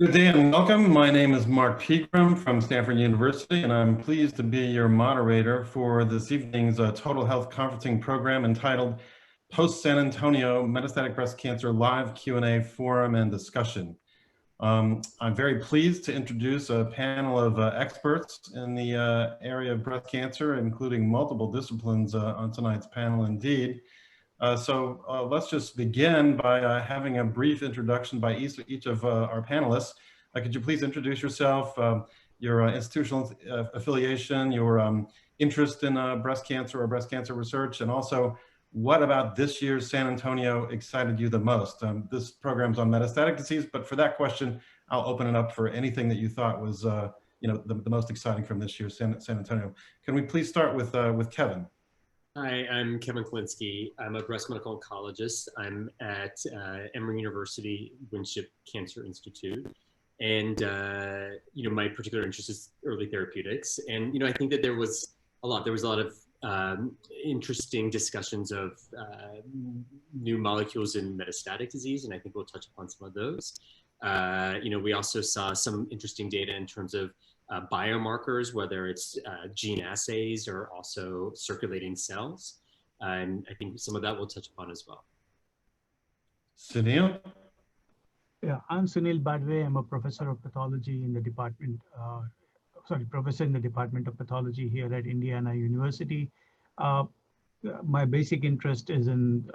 Good day and welcome. My name is Mark Pegram from Stanford University, and I'm pleased to be your moderator for this evening's Total Health Conferencing program entitled Post-San Antonio Metastatic Breast Cancer Live Q&A Forum and Discussion. I'm very pleased to introduce a panel of experts in the area of breast cancer, including multiple disciplines on tonight's panel indeed. So let's just begin by having a brief introduction by each of our panelists. Could you please introduce yourself, your institutional affiliation, your interest in breast cancer or breast cancer research, and also what about this year's San Antonio excited you the most? This program's on metastatic disease, but for that question, I'll open it up for anything that you thought was the most exciting from this year's San Antonio. Can we please start with Kevin? Hi, I'm Kevin Kalinsky. I'm a breast medical oncologist. I'm at Emory University Winship Cancer Institute. And, my particular interest is early therapeutics. And, I think that there was a lot of interesting discussions of new molecules in metastatic disease. And I think we'll touch upon some of those. We also saw some interesting data in terms of biomarkers, whether it's gene assays or also circulating cells. And I think some of that we'll touch upon as well. Sunil? Yeah, I'm Sunil Badve. I'm a professor of pathology in the department, professor in the Department of Pathology here at Indiana University. My basic interest is in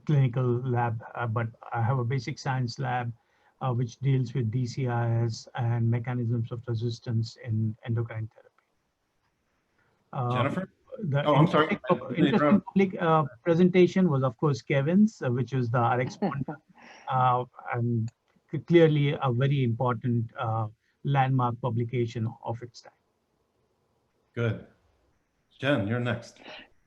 clinical lab, but I have a basic science lab which deals with DCIS and mechanisms of resistance in endocrine therapy. Jennifer? I'm sorry. Interesting public presentation was, of course, Kevin's, which was the RX and clearly a very important landmark publication of its time. Good. Jen, you're next.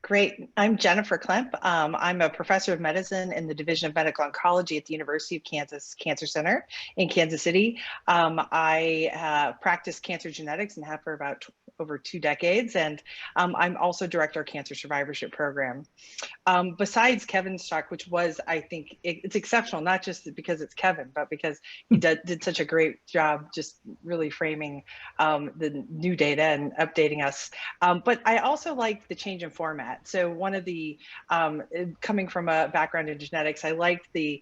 Great. I'm Jennifer Klemp. I'm a professor of medicine in the Division of Medical Oncology at the University of Kansas Cancer Center in Kansas City. I practice cancer genetics and have for about over 2 decades. And I'm also director of cancer survivorship program. Besides Kevin's talk, which was, I think, it's exceptional, not just because it's Kevin, but because he did such a great job just really framing the new data and updating us. But I also liked the change in format. So one of the, coming from a background in genetics, I liked the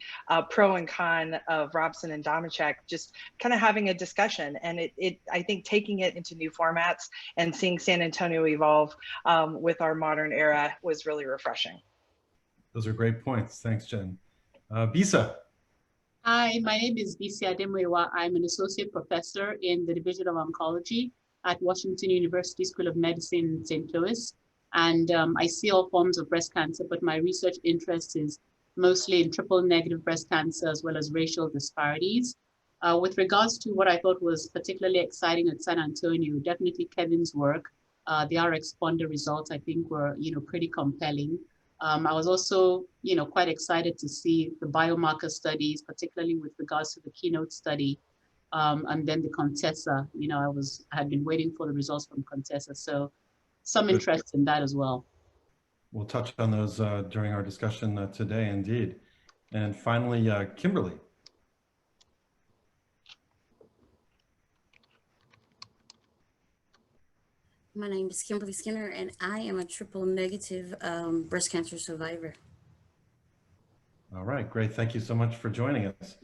pro and con of Robson and Domachek, just kind of having a discussion. And I think taking it into new formats and seeing San Antonio evolve with our modern era was really refreshing. Those are great points. Thanks, Jen. Bisa. Hi, my name is Olabisi Ademuyiwa. I'm an associate professor in the Division of Oncology at Washington University School of Medicine in St. Louis. And I see all forms of breast cancer, but my research interest is mostly in triple-negative breast cancer as well as racial disparities. With regards to what I thought was particularly exciting at San Antonio, definitely Kevin's work. The RX Ponder results, I think, were pretty compelling. I was also quite excited to see the biomarker studies, particularly with regards to the keynote study, and then the Contessa. I had been waiting for the results from Contessa, so some interest in that as well. We'll touch on those during our discussion today, indeed. And finally, Kimberly. My name is Kimberly Skinner, and I am a triple-negative breast cancer survivor. All right, great. Thank you so much for joining us.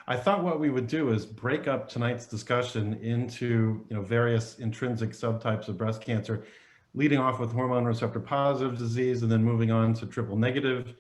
I thought what we would do is break up tonight's discussion into various intrinsic subtypes of breast cancer, leading off with hormone receptor positive disease and then moving on to triple negative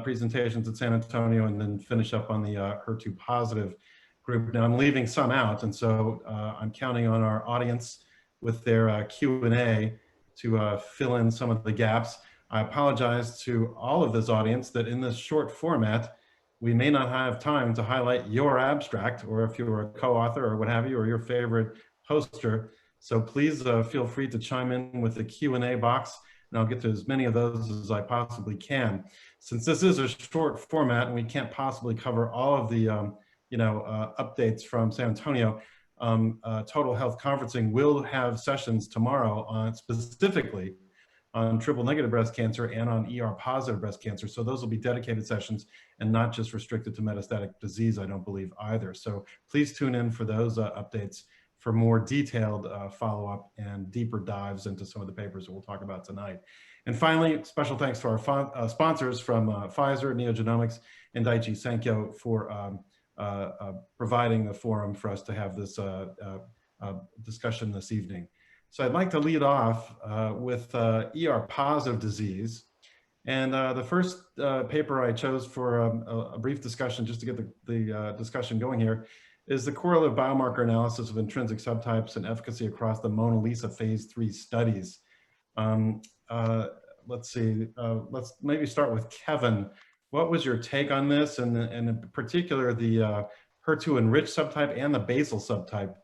presentations at San Antonio, and then finish up on the HER2 positive group. Now I'm leaving some out, and so I'm counting on our audience with their Q&A to fill in some of the gaps. I apologize to all of this audience that in this short format, we may not have time to highlight your abstract, or if you're a co-author or what have you, or your favorite poster. So please feel free to chime in with the Q&A box, and I'll get to as many of those as I possibly can. Since this is a short format and we can't possibly cover all of the updates from San Antonio, Total Health Conferencing will have sessions tomorrow specifically on triple negative breast cancer and on ER positive breast cancer. So those will be dedicated sessions and not just restricted to metastatic disease, I don't believe either. So please tune in for those updates for more detailed follow-up and deeper dives into some of the papers that we'll talk about tonight. And finally, special thanks to our sponsors from Pfizer, NeoGenomics, and Daiichi Sankyo for providing the forum for us to have this discussion this evening. So I'd like to lead off with ER positive disease. And the first paper I chose for a brief discussion, just to get the discussion going here, is the correlative biomarker analysis of intrinsic subtypes and efficacy across the Mona Lisa phase 3 studies. Let's see, let's maybe start with Kevin. What was your take on this, and in particular the HER2 enriched subtype and the basal subtype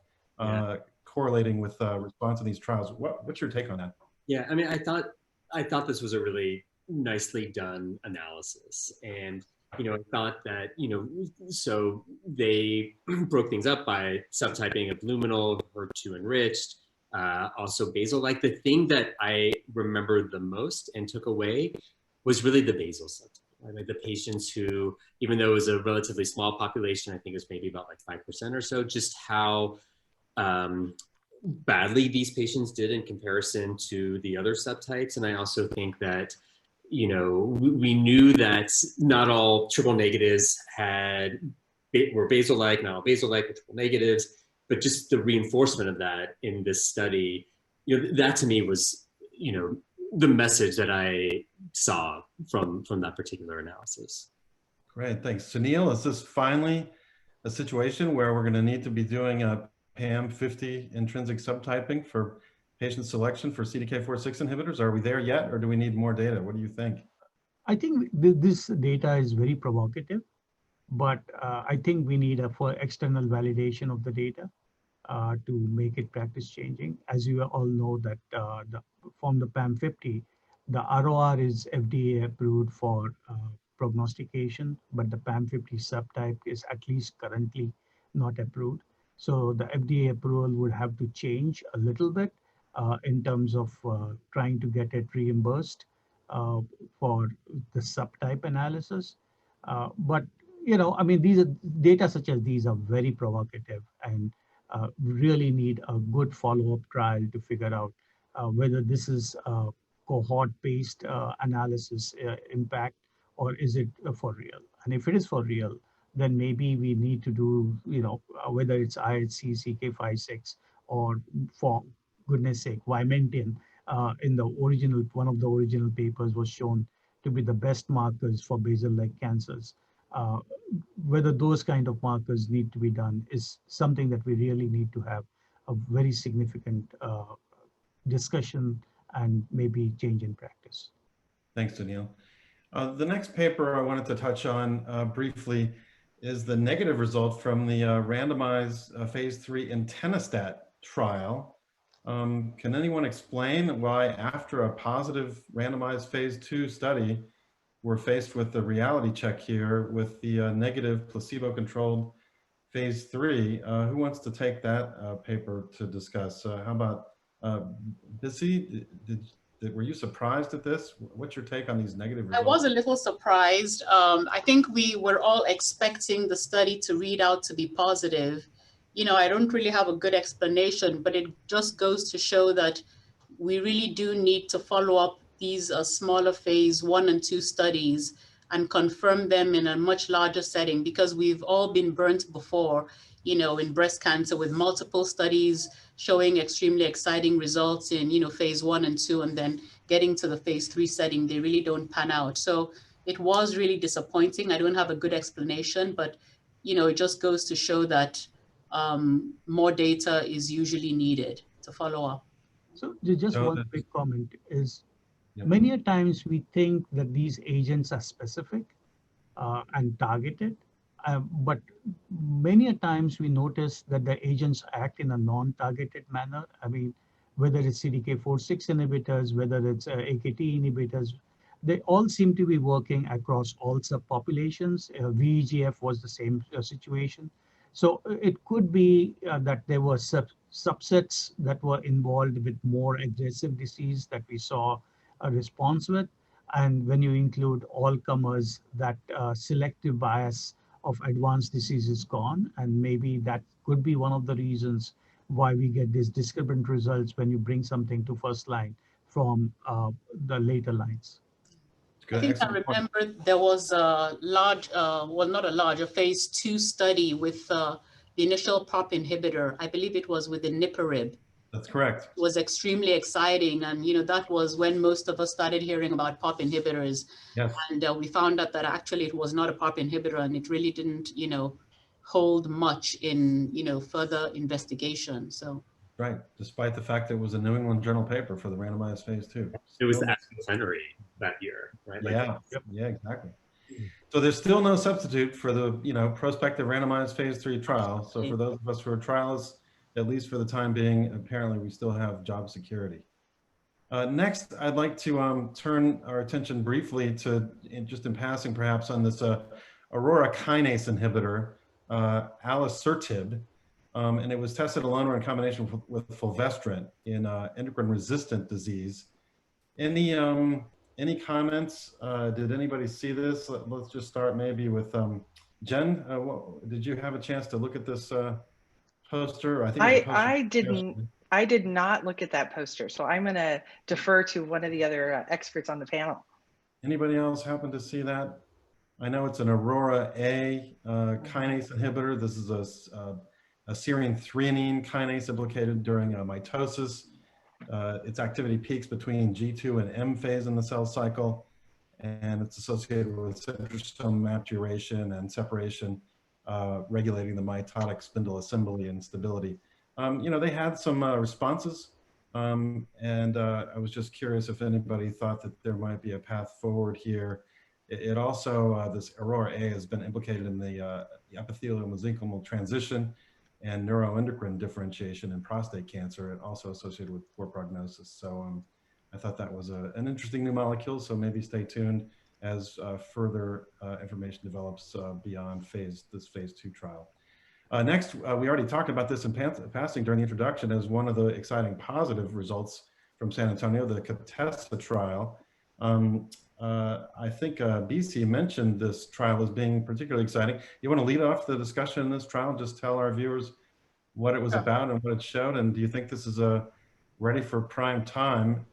correlating with response in these trials? What's your take on that? Yeah, I mean, I thought this was a really nicely done analysis, and I thought that so they broke things up by subtyping of luminal, HER2 enriched, also basal. Like the thing that I remembered the most and took away was really the basal subtype. Right? Like the patients who, even though it was a relatively small population, I think it was maybe about like 5% or so, just how badly these patients did in comparison to the other subtypes. And I also think that, we knew that not all triple negatives were basal-like, not all basal-like were triple negatives, but just the reinforcement of that in this study, that to me was, the message that I saw from that particular analysis. Great, thanks. Sunil, is this finally a situation where we're going to need to be doing a PAM50 intrinsic subtyping for patient selection for CDK4/6 inhibitors? Are we there yet, or do we need more data? What do you think? I think this data is very provocative, but I think we need for external validation of the data to make it practice changing. As you all know that from the PAM50, the ROR is FDA approved for prognostication, but the PAM50 subtype is at least currently not approved. So the FDA approval would have to change a little bit in terms of trying to get it reimbursed for the subtype analysis. But, I mean, these are data such as these are very provocative and really need a good follow-up trial to figure out whether this is a cohort-based analysis impact, or is it for real? And if it is for real, then maybe we need to do, whether it's IHC, CK56, or for goodness sake, Vimentin in the original, one of the original papers was shown to be the best markers for basal-like cancers. Whether those kind of markers need to be done is something that we really need to have a very significant discussion and maybe change in practice. Thanks, Sunil. The next paper I wanted to touch on briefly is the negative result from the randomized phase 3 Entinostat trial. Can anyone explain why after a positive randomized phase 2 study, we're faced with the reality check here with the negative placebo-controlled phase 3? Who wants to take that paper to discuss? How about Bissy? Were you surprised at this? What's your take on these negative results? I was a little surprised. I think we were all expecting the study to read out to be positive. I don't really have a good explanation, but it just goes to show that we really do need to follow up these smaller phase 1 and 2 studies and confirm them in a much larger setting, because we've all been burnt before, in breast cancer with multiple studies showing extremely exciting results in, phase 1 and 2, and then getting to the phase 3 setting, they really don't pan out. So it was really disappointing. I don't have a good explanation, but, it just goes to show that more data is usually needed to follow up. So just one quick comment is, many a times we think that these agents are specific and targeted, but many a times we notice that the agents act in a non-targeted manner. I mean, whether it's CDK4/6 inhibitors, whether it's AKT inhibitors, they all seem to be working across all subpopulations. VEGF was the same situation. So it could be that there were subsets that were involved with more aggressive disease that we saw a response with. And when you include all comers, that selective bias of advanced disease is gone. And maybe that could be one of the reasons why we get these discrepant results when you bring something to first line from the later lines. I think I remember there was a large, well, not a large, a phase 2 study with the initial PARP inhibitor. I believe it was with the nipperib. That's correct. It was extremely exciting. And, that was when most of us started hearing about PARP inhibitors. Yes. And we found out that actually it was not a PARP inhibitor, and it really didn't, hold much in, further investigation. So. Right, despite the fact that it was a New England Journal paper for the randomized phase 2. It was the ASCO plenary that year, right? Yeah, yeah, exactly. So there's still no substitute for the, prospective randomized phase 3 trial. So for those of us who are trialists, at least for the time being, apparently we still have job security. Next, I'd like to turn our attention briefly to, just in passing perhaps, on this Aurora kinase inhibitor, alisertib. And it was tested alone or in combination with fulvestrant in endocrine-resistant disease. Any comments? Did anybody see this? Let's just start maybe with Jen. Did you have a chance to look at this poster? I did not look at that poster, so I'm going to defer to one of the other experts on the panel. Anybody else happen to see that? I know it's an Aurora A kinase inhibitor. This is a serine threonine kinase implicated during mitosis. Its activity peaks between G2 and M phase in the cell cycle, and it's associated with centrosome maturation and separation, regulating the mitotic spindle assembly and stability. They had some responses, and I was just curious if anybody thought that there might be a path forward here. It also, this Aurora A has been implicated in the epithelial mesenchymal transition and neuroendocrine differentiation in prostate cancer, and also associated with poor prognosis. So I thought that was an interesting new molecule, so maybe stay tuned as further information develops beyond this phase 2 trial. Next, we already talked about this in passing during the introduction as one of the exciting positive results from San Antonio, the Contessa trial. I think BC mentioned this trial as being particularly exciting. You want to lead off the discussion in this trial? Just tell our viewers what it was about and what it showed. And do you think this is ready for prime time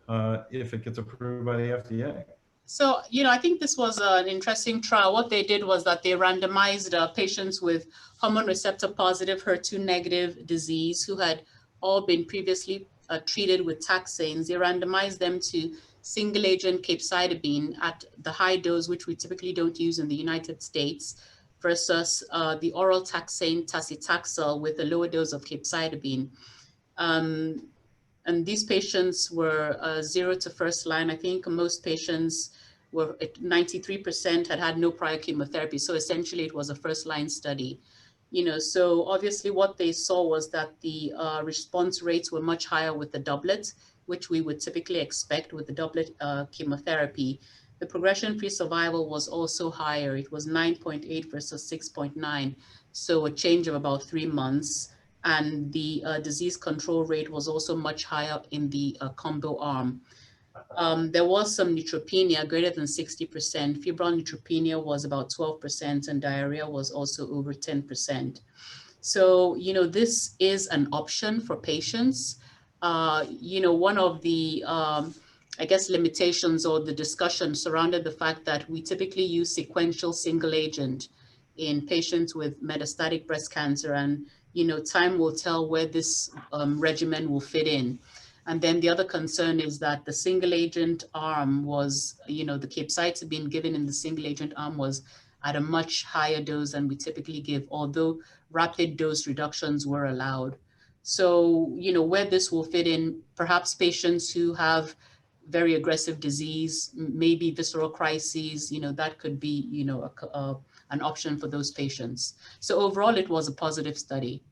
if it gets approved by the FDA? So, I think this was an interesting trial. What they did was that they randomized patients with hormone receptor positive, HER2 negative disease who had all been previously treated with taxanes. They randomized them to single agent capecitabine at the high dose, which we typically don't use in the United States, versus the oral taxane tacitaxel with a lower dose of capecitabine. And these patients were 0 to first line. I think most patients were at 93% had no prior chemotherapy. So essentially it was a first line study. So obviously what they saw was that the response rates were much higher with the doublet, which we would typically expect with the doublet chemotherapy. The progression-free survival was also higher. It was 9.8 versus 6.9. So a change of about 3 months. And the disease control rate was also much higher in the combo arm. There was some neutropenia greater than 60%. Febrile neutropenia was about 12%, and diarrhea was also over 10%. So, this is an option for patients. One of the, I guess, limitations or the discussion surrounded the fact that we typically use sequential single agent in patients with metastatic breast cancer, and time will tell where this regimen will fit in. And then the other concern is that the single agent arm was, the capecitabine given in the single agent arm was at a much higher dose than we typically give, although rapid dose reductions were allowed. So, where this will fit in, perhaps patients who have very aggressive disease, maybe visceral crises, that could be, an option for those patients. So overall, it was a positive study.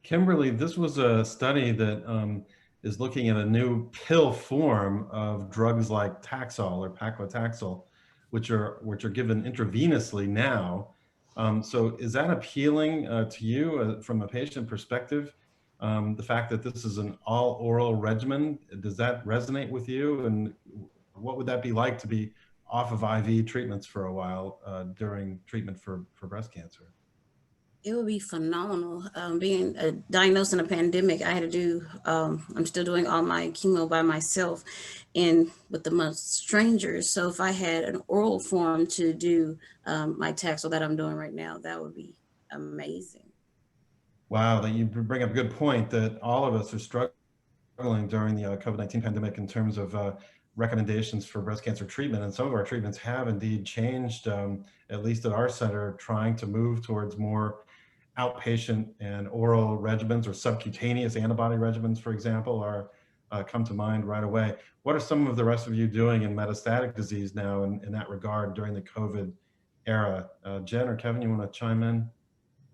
Kimberly, this was a study that is looking at a new pill form of drugs like Taxol or paclitaxel, which are given intravenously now. So is that appealing to you from a patient perspective? The fact that this is an all oral regimen, does that resonate with you? And what would that be like to be off of IV treatments for a while during treatment for breast cancer? It would be phenomenal. Being diagnosed in a pandemic, I had to do, I'm still doing all my chemo by myself and with the most strangers. So if I had an oral form to do my Taxol that I'm doing right now, that would be amazing. Wow, you bring up a good point that all of us are struggling during the COVID-19 pandemic in terms of recommendations for breast cancer treatment. And some of our treatments have indeed changed, at least at our center, trying to move towards more outpatient and oral regimens, or subcutaneous antibody regimens, for example, are come to mind right away. What are some of the rest of you doing in metastatic disease now in that regard during the COVID era? Jen or Kevin, you want to chime in?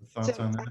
Thoughts on that?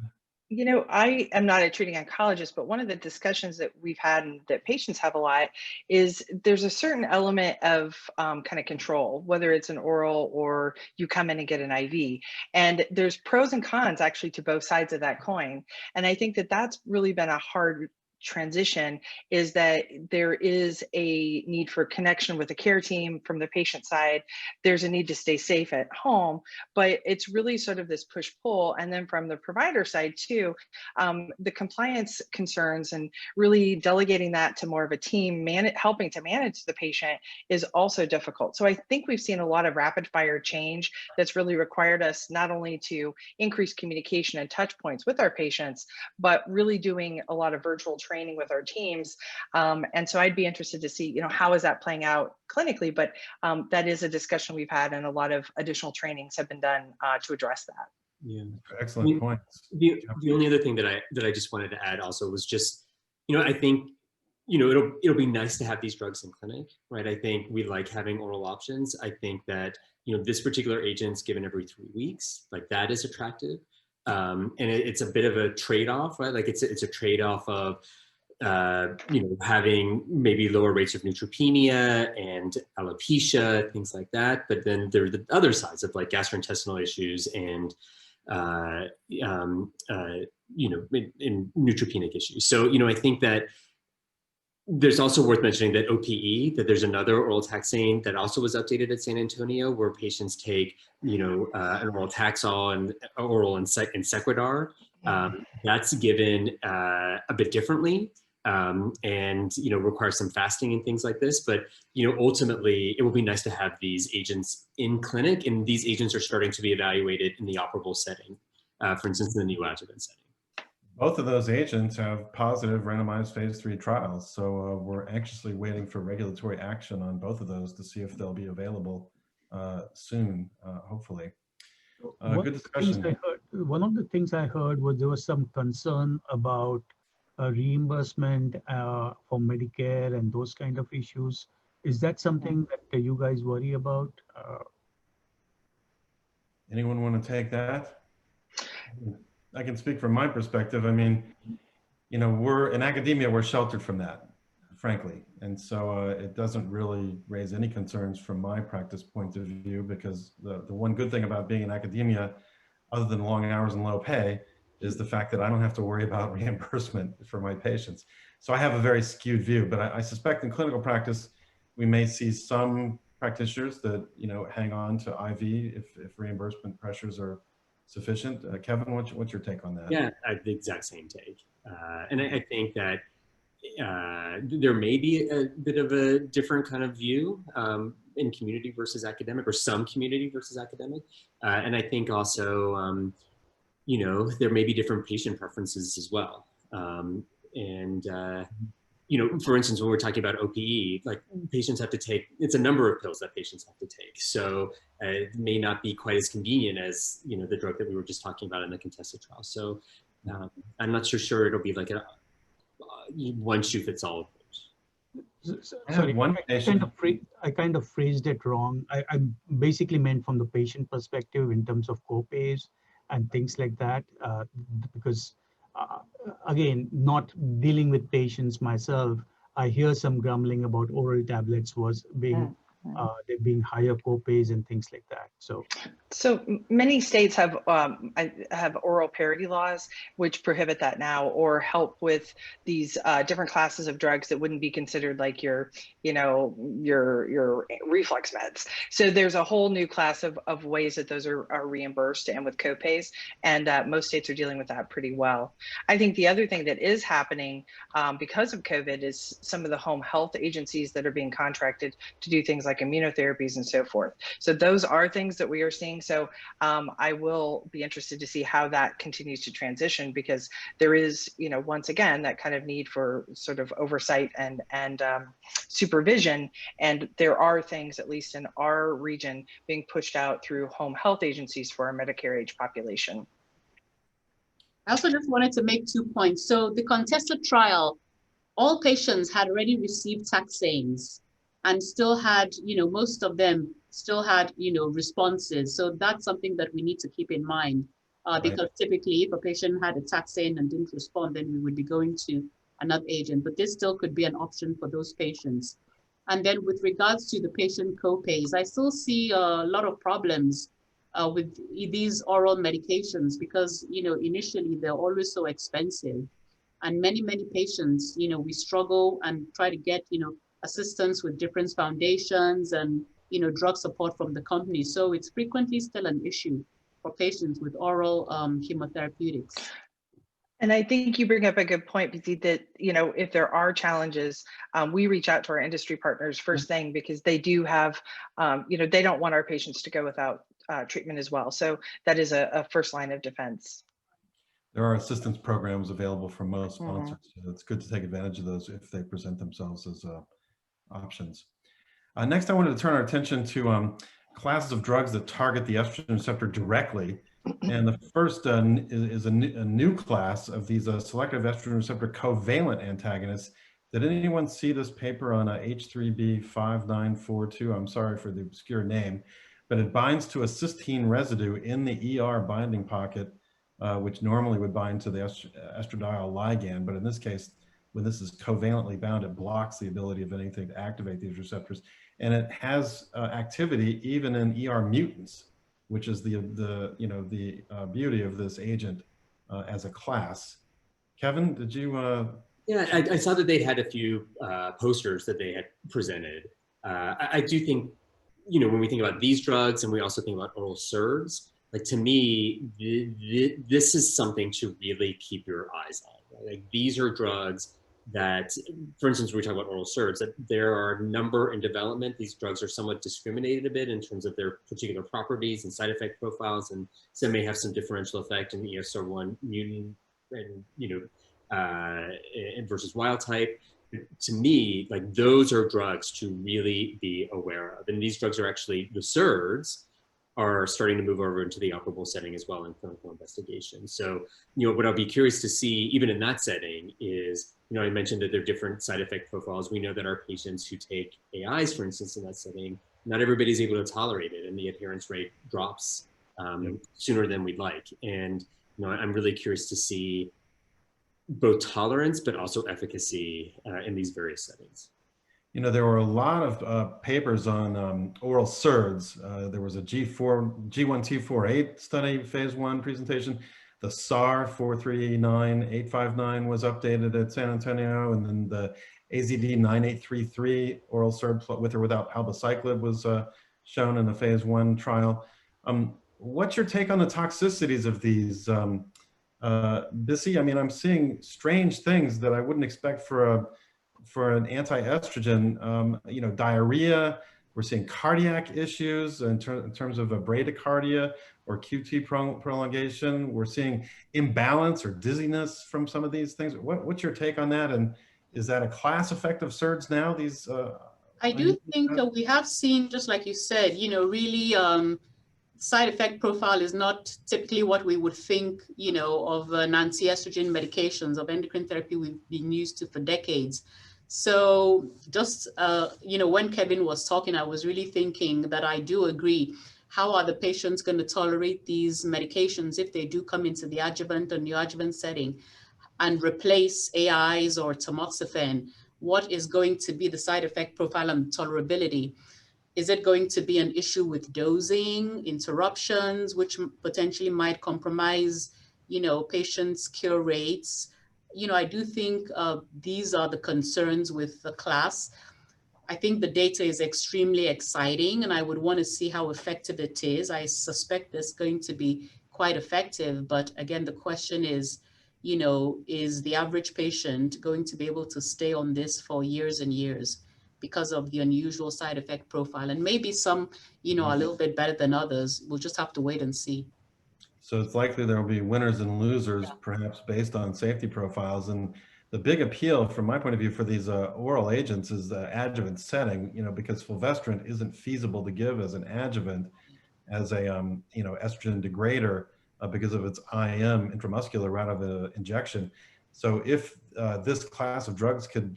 You know, I am not a treating oncologist, but one of the discussions that we've had and that patients have a lot is there's a certain element of kind of control, whether it's an oral or you come in and get an IV. And there's pros and cons actually to both sides of that coin. And I think that that's really been a hard transition, is that there is a need for connection with the care team from the patient side. There's a need to stay safe at home, but it's really sort of this push-pull. And then from the provider side too, the compliance concerns and really delegating that to more of a team helping to manage the patient is also difficult. So I think we've seen a lot of rapid fire change that's really required us not only to increase communication and touch points with our patients, but really doing a lot of virtual training with our teams. And so I'd be interested to see, how is that playing out clinically, but that is a discussion we've had, and a lot of additional trainings have been done to address that. Yeah, excellent points. The only other thing that I just wanted to add also was just, I think, it'll be nice to have these drugs in clinic, right? I think we like having oral options. I think that, this particular agent's given every 3 weeks, like that is attractive. And it's a bit of a trade-off, right? Like it's a trade-off of, having maybe lower rates of neutropenia and alopecia, things like that. But then there are the other sides of like gastrointestinal issues and, in neutropenic issues. So, I think that there's also worth mentioning that OPE, that there's another oral taxane that also was updated at San Antonio, where patients take, an oral Taxol and oral Sequidar. That's given a bit differently, and requires some fasting and things like this. But ultimately, it will be nice to have these agents in clinic, and these agents are starting to be evaluated in the operable setting, for instance, in the neoadjuvant setting. Both of those agents have positive randomized phase 3 trials. So we're anxiously waiting for regulatory action on both of those to see if they'll be available soon, hopefully. Good discussion. One of the things I heard was there was some concern about reimbursement for Medicare and those kind of issues. Is that something that you guys worry about? Anyone want to take that? I can speak from my perspective. I mean, we're in academia, we're sheltered from that, frankly. And so it doesn't really raise any concerns from my practice point of view, because the one good thing about being in academia, other than long hours and low pay, is the fact that I don't have to worry about reimbursement for my patients. So I have a very skewed view, but I suspect in clinical practice, we may see some practitioners that, hang on to IV if reimbursement pressures are sufficient. Kevin, what's your take on that? Yeah, I have the exact same take. And I think that there may be a bit of a different kind of view in community versus academic, or some community versus academic. And I think also, there may be different patient preferences as well. For instance, when we're talking about OPE, like patients have to take, it's a number of pills that patients have to take. So it may not be quite as convenient as, the drug that we were just talking about in the contested trial. So I'm not so sure it'll be like a one shoe fits all approach. Sorry, I kind of phrased it wrong. I basically meant from the patient perspective in terms of co-pays and things like that, because again, not dealing with patients myself, I hear some grumbling about oral tablets was being there being higher co-pays and things like that. So many states have oral parity laws which prohibit that now, or help with these different classes of drugs that wouldn't be considered like your reflex meds. So there's a whole new class of ways that those are reimbursed and with copays, and most states are dealing with that pretty well. I think the other thing that is happening because of COVID is some of the home health agencies that are being contracted to do things like immunotherapies and so forth. So those are things that we are seeing. So I will be interested to see how that continues to transition, because there is, once again, that kind of need for sort of oversight and supervision. And there are things, at least in our region, being pushed out through home health agencies for our Medicare age population. I also just wanted to make 2 points. So the contested trial, all patients had already received taxanes and still had, most of them still had, responses. So that's something that we need to keep in mind, because typically if a patient had a taxane and didn't respond, then we would be going to another agent, but this still could be an option for those patients. And then with regards to the patient co-pays, I still see a lot of problems with these oral medications, because, initially they're always so expensive. And many patients, we struggle and try to get, assistance with different foundations and, drug support from the company. So it's frequently still an issue for patients with oral chemotherapeutics. And I think you bring up a good point, because that, if there are challenges, we reach out to our industry partners first thing, because they do have, they don't want our patients to go without treatment as well. So that is a first line of defense. There are assistance programs available from most sponsors. So it's good to take advantage of those if they present themselves as options. Next, I wanted to turn our attention to classes of drugs that target the estrogen receptor directly. And the first is a new class of these selective estrogen receptor covalent antagonists. Did anyone see this paper on H3B5942? I'm sorry for the obscure name, but it binds to a cysteine residue in the ER binding pocket, which normally would bind to the estradiol ligand. But in this case, when this is covalently bound, it blocks the ability of anything to activate these receptors. And it has activity even in ER mutants, which is the beauty of this agent as a class. Kevin, did you? Yeah, I saw that they'd had a few posters that they had presented. I do think, when we think about these drugs and we also think about oral SERDs, like, to me, this is something to really keep your eyes on. Right? Like, these are drugs that, for instance, when we talk about oral SERDs, that there are a number in development. These drugs are somewhat discriminated a bit in terms of their particular properties and side effect profiles, and some may have some differential effect in the ESR1 mutant and versus wild type. To me, like, those are drugs to really be aware of, and these drugs are actually, the SERDs are starting to move over into the operable setting as well in clinical investigation. So, what I'll be curious to see, even in that setting, is, I mentioned that there are different side effect profiles. We know that our patients who take AIs, for instance, in that setting, not everybody's able to tolerate it, and the adherence rate drops sooner than we'd like. And, I'm really curious to see both tolerance, but also efficacy in these various settings. There were a lot of papers on oral SERDs. There was a G1T48 study, phase 1 presentation. The SAR 439859 was updated at San Antonio, and then the AZD 9833 oral SERD with or without palbociclib was shown in the phase 1 trial. What's your take on the toxicities of these? Bissy, I mean, I'm seeing strange things that I wouldn't expect for an anti-estrogen, diarrhea. We're seeing cardiac issues in terms of a bradycardia or QT prolongation. We're seeing imbalance or dizziness from some of these things. What's your take on that? And is that a class effect of SERDs now? These I do think we have seen, just like you said, really side effect profile is not typically what we would think, of anti-estrogen medications, of endocrine therapy we've been used to for decades. So just, when Kevin was talking, I was really thinking that I do agree. How are the patients going to tolerate these medications if they do come into the adjuvant or neoadjuvant setting and replace AIs or tamoxifen? What is going to be the side effect profile and tolerability? Is it going to be an issue with dosing, interruptions, which potentially might compromise, patients' cure rates? I do think these are the concerns with the class. I think the data is extremely exciting, and I would want to see how effective it is. I suspect it's going to be quite effective, but again, the question is, is the average patient going to be able to stay on this for years and years because of the unusual side effect profile? And maybe some, a little bit better than others. We'll just have to wait and see. So it's likely there will be winners and losers, perhaps based on safety profiles. And the big appeal from my point of view for these oral agents is the adjuvant setting, because fulvestrant isn't feasible to give as an adjuvant, as a estrogen degrader because of its IM, intramuscular route of injection. So if this class of drugs could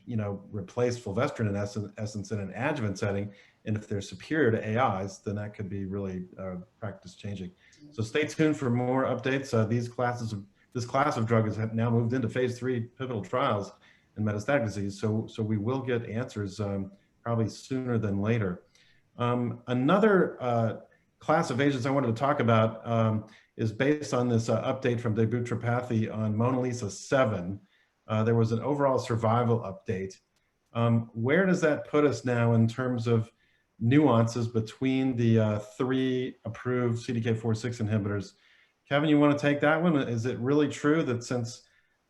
replace fulvestrant in essence in an adjuvant setting, and if they're superior to AIs, then that could be really practice changing. So stay tuned for more updates. This class of drugs have now moved into phase 3 pivotal trials in metastatic disease. So we will get answers probably sooner than later. Another class of agents I wanted to talk about is based on this update from Debut Tripathi on MONALEESA 7. There was an overall survival update. Where does that put us now in terms of nuances between the 3 approved CDK4/6 inhibitors? Kevin, you want to take that one? Is it really true that since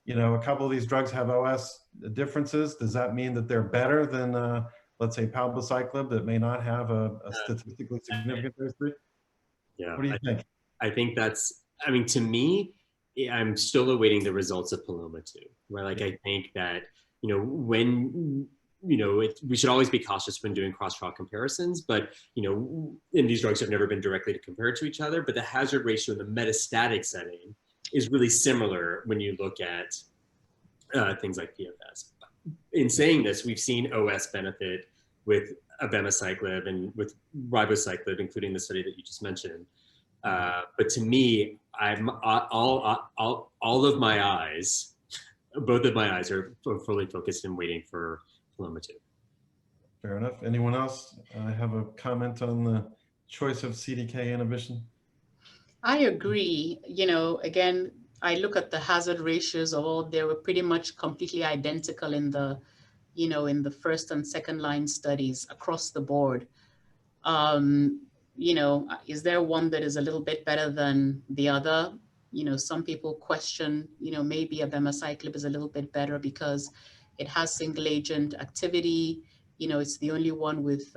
a couple of these drugs have OS differences, does that mean that they're better than let's say palbociclib that may not have a statistically significant phase 3? Yeah. What do you think? I think that's, to me, I'm still awaiting the results of Paloma 2, where I think that, when, we should always be cautious when doing cross-trial comparisons, but, and these drugs have never been directly compared to each other, but the hazard ratio in the metastatic setting is really similar when you look at things like PFS. In saying this, we've seen OS benefit with abemaciclib and with ribociclib, including the study that you just mentioned. But to me, I'm all of my eyes, both of my eyes are fully focused and waiting for Paloma 2. Fair enough. Anyone else have a comment on the choice of CDK inhibition? I agree. Again, I look at the hazard ratios of all, they were pretty much completely identical in the, in the first and second line studies across the board. Is there one that is a little bit better than the other? Some people question, maybe abemaciclib is a little bit better because it has single agent activity. It's the only one with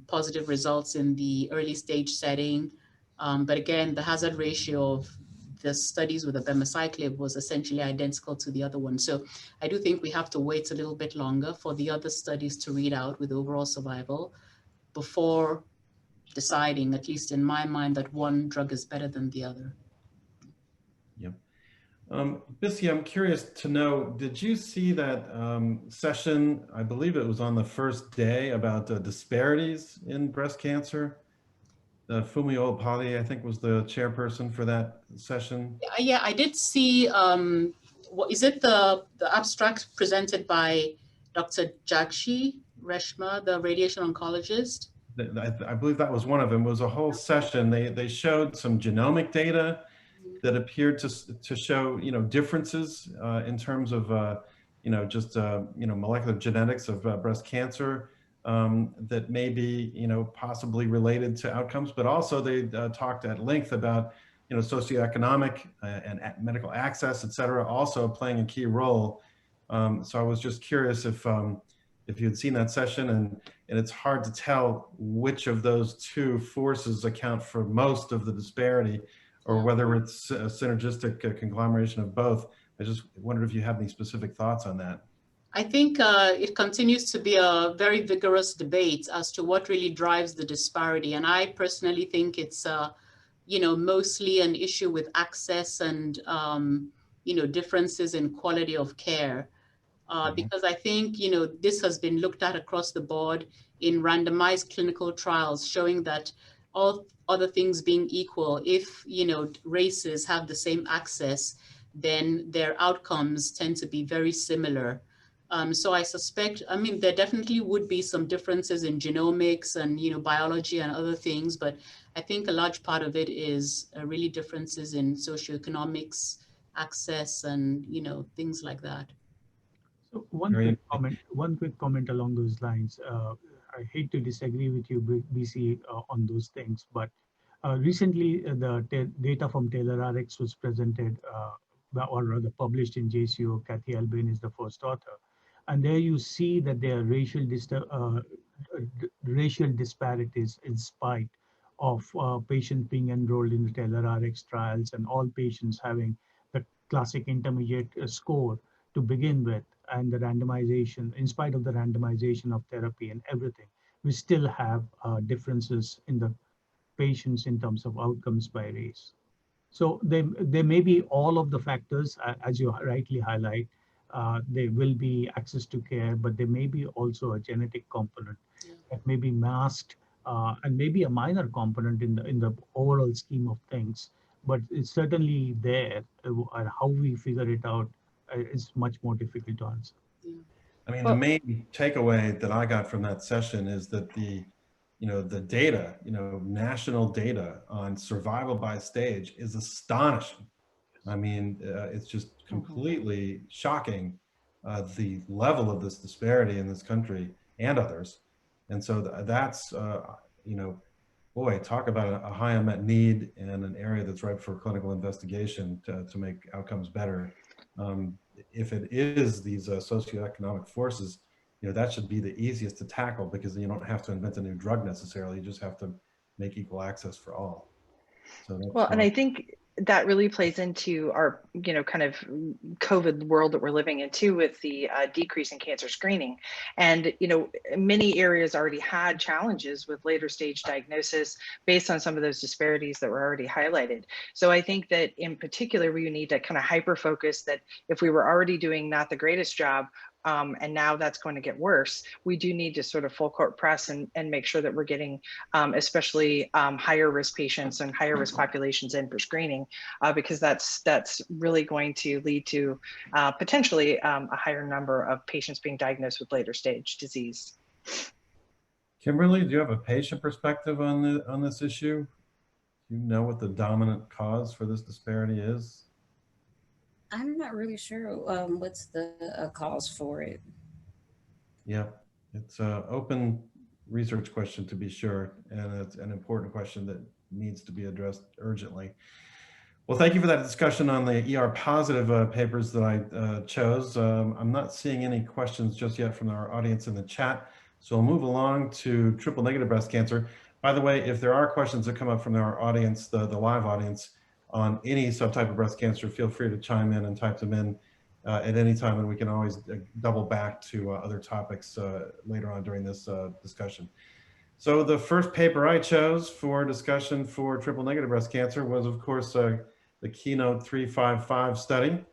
positive results in the early stage setting. But again, the hazard ratio of the studies with abemaciclib was essentially identical to the other one. So I do think we have to wait a little bit longer for the other studies to read out with overall survival before deciding, at least in my mind, that one drug is better than the other. Yep. Bissy, I'm curious to know, did you see that session, I believe it was on the first day, about disparities in breast cancer? Fumi Olapati, I think, was the chairperson for that session. Yeah, I did see, what is it, the abstract presented by Dr. Jakshi Reshma, the radiation oncologist? I believe that was one of them. It was a whole session. They showed some genomic data that appeared to show differences in terms of molecular genetics of breast cancer that may be possibly related to outcomes, but also they talked at length about socioeconomic and medical access, et cetera, also playing a key role. So I was just curious if you had seen that session, and it's hard to tell which of those two forces account for most of the disparity, or whether it's a synergistic conglomeration of both. I just wondered if you have any specific thoughts on that. I think it continues to be a very vigorous debate as to what really drives the disparity. And I personally think it's, mostly an issue with access and, differences in quality of care. Because I think, this has been looked at across the board in randomized clinical trials showing that all other things being equal, if, races have the same access, then their outcomes tend to be very similar. So I suspect, I mean, there definitely would be some differences in genomics and, biology and other things, but I think a large part of it is really differences in socioeconomics, access, and, things like that. So one quick comment along those lines. I hate to disagree with you, BC, on those things, but recently the data from TaylorRx was presented, or rather published in JCO. Kathy Albin is the first author. And there you see that there are racial disparities in spite of patients being enrolled in the TaylorRx trials and all patients having the classic intermediate score to begin with, and the randomization, in spite of the randomization of therapy and everything, we still have differences in the patients in terms of outcomes by race. So there may be all of the factors, as you rightly highlight. There will be access to care, but there may be also a genetic component that may be masked, and maybe a minor component in the overall scheme of things. But it's certainly there, and how we figure it out is much more difficult to answer. I mean, the main takeaway that I got from that session is that the data, national data on survival by stage is astonishing. I mean, it's just completely shocking, the level of this disparity in this country and others. And so that's, boy, talk about a high unmet need and an area that's ripe for clinical investigation to make outcomes better. If it is these socioeconomic forces, that should be the easiest to tackle, because you don't have to invent a new drug necessarily. You just have to make equal access for all. So that's well, and I think that really plays into our, kind of COVID world that we're living in too, with the decrease in cancer screening. And, many areas already had challenges with later stage diagnosis based on some of those disparities that were already highlighted. So I think that in particular, we need to kind of hyper focus that if we were already doing not the greatest job, and now that's going to get worse, we do need to sort of full court press and make sure that we're getting especially higher risk patients and higher risk populations in for screening, because that's really going to lead to potentially a higher number of patients being diagnosed with later stage disease. Kimberly, do you have a patient perspective on this issue? Do you know what the dominant cause for this disparity is? I'm not really sure what's the cause for it. Yeah, it's an open research question, to be sure, and it's an important question that needs to be addressed urgently. Well, thank you for that discussion on the ER positive papers that I chose. I'm not seeing any questions just yet from our audience in the chat, so we'll move along to triple negative breast cancer. By the way, if there are questions that come up from our audience, the live audience, on any subtype of breast cancer, feel free to chime in and type them in at any time, and we can always double back to other topics later on during this discussion. So the first paper I chose for discussion for triple negative breast cancer was, of course, the Keynote 355 study.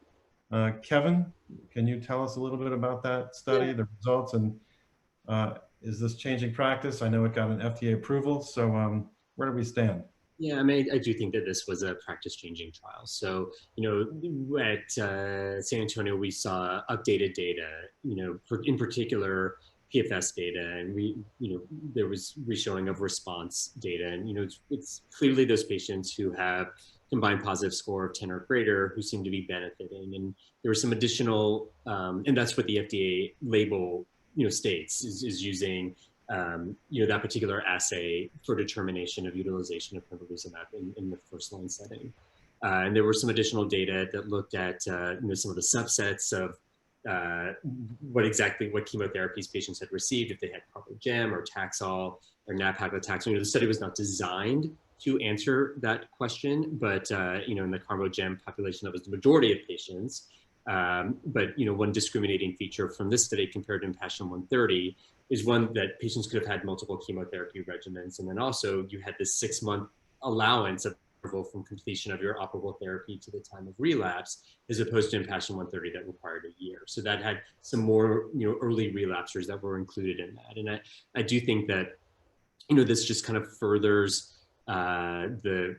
Kevin, can you tell us a little bit about that study, the results, and is this changing practice? I know it got an FDA approval, so where do we stand? Yeah, I mean, I do think that this was a practice-changing trial. So, at San Antonio, we saw updated data, in particular, PFS data, and there was reshowing of response data. And, it's clearly those patients who have combined positive score of 10 or greater who seem to be benefiting. And there were some additional, and that's what the FDA label, states, is using that particular assay for determination of utilization of pembrolizumab in the first-line setting. And there were some additional data that looked at some of the subsets of what chemotherapies patients had received, if they had carbo-gem or Taxol or nab-paclitaxel. The study was not designed to answer that question, but in the carbo-gem population, that was the majority of patients. But one discriminating feature from this study compared to Impassion 130 is one that patients could have had multiple chemotherapy regimens. And then also you had this 6-month allowance of interval from completion of your operable therapy to the time of relapse, as opposed to Impassion 130 that required a year. So that had some more, early relapsers that were included in that. And I do think that, this just kind of furthers the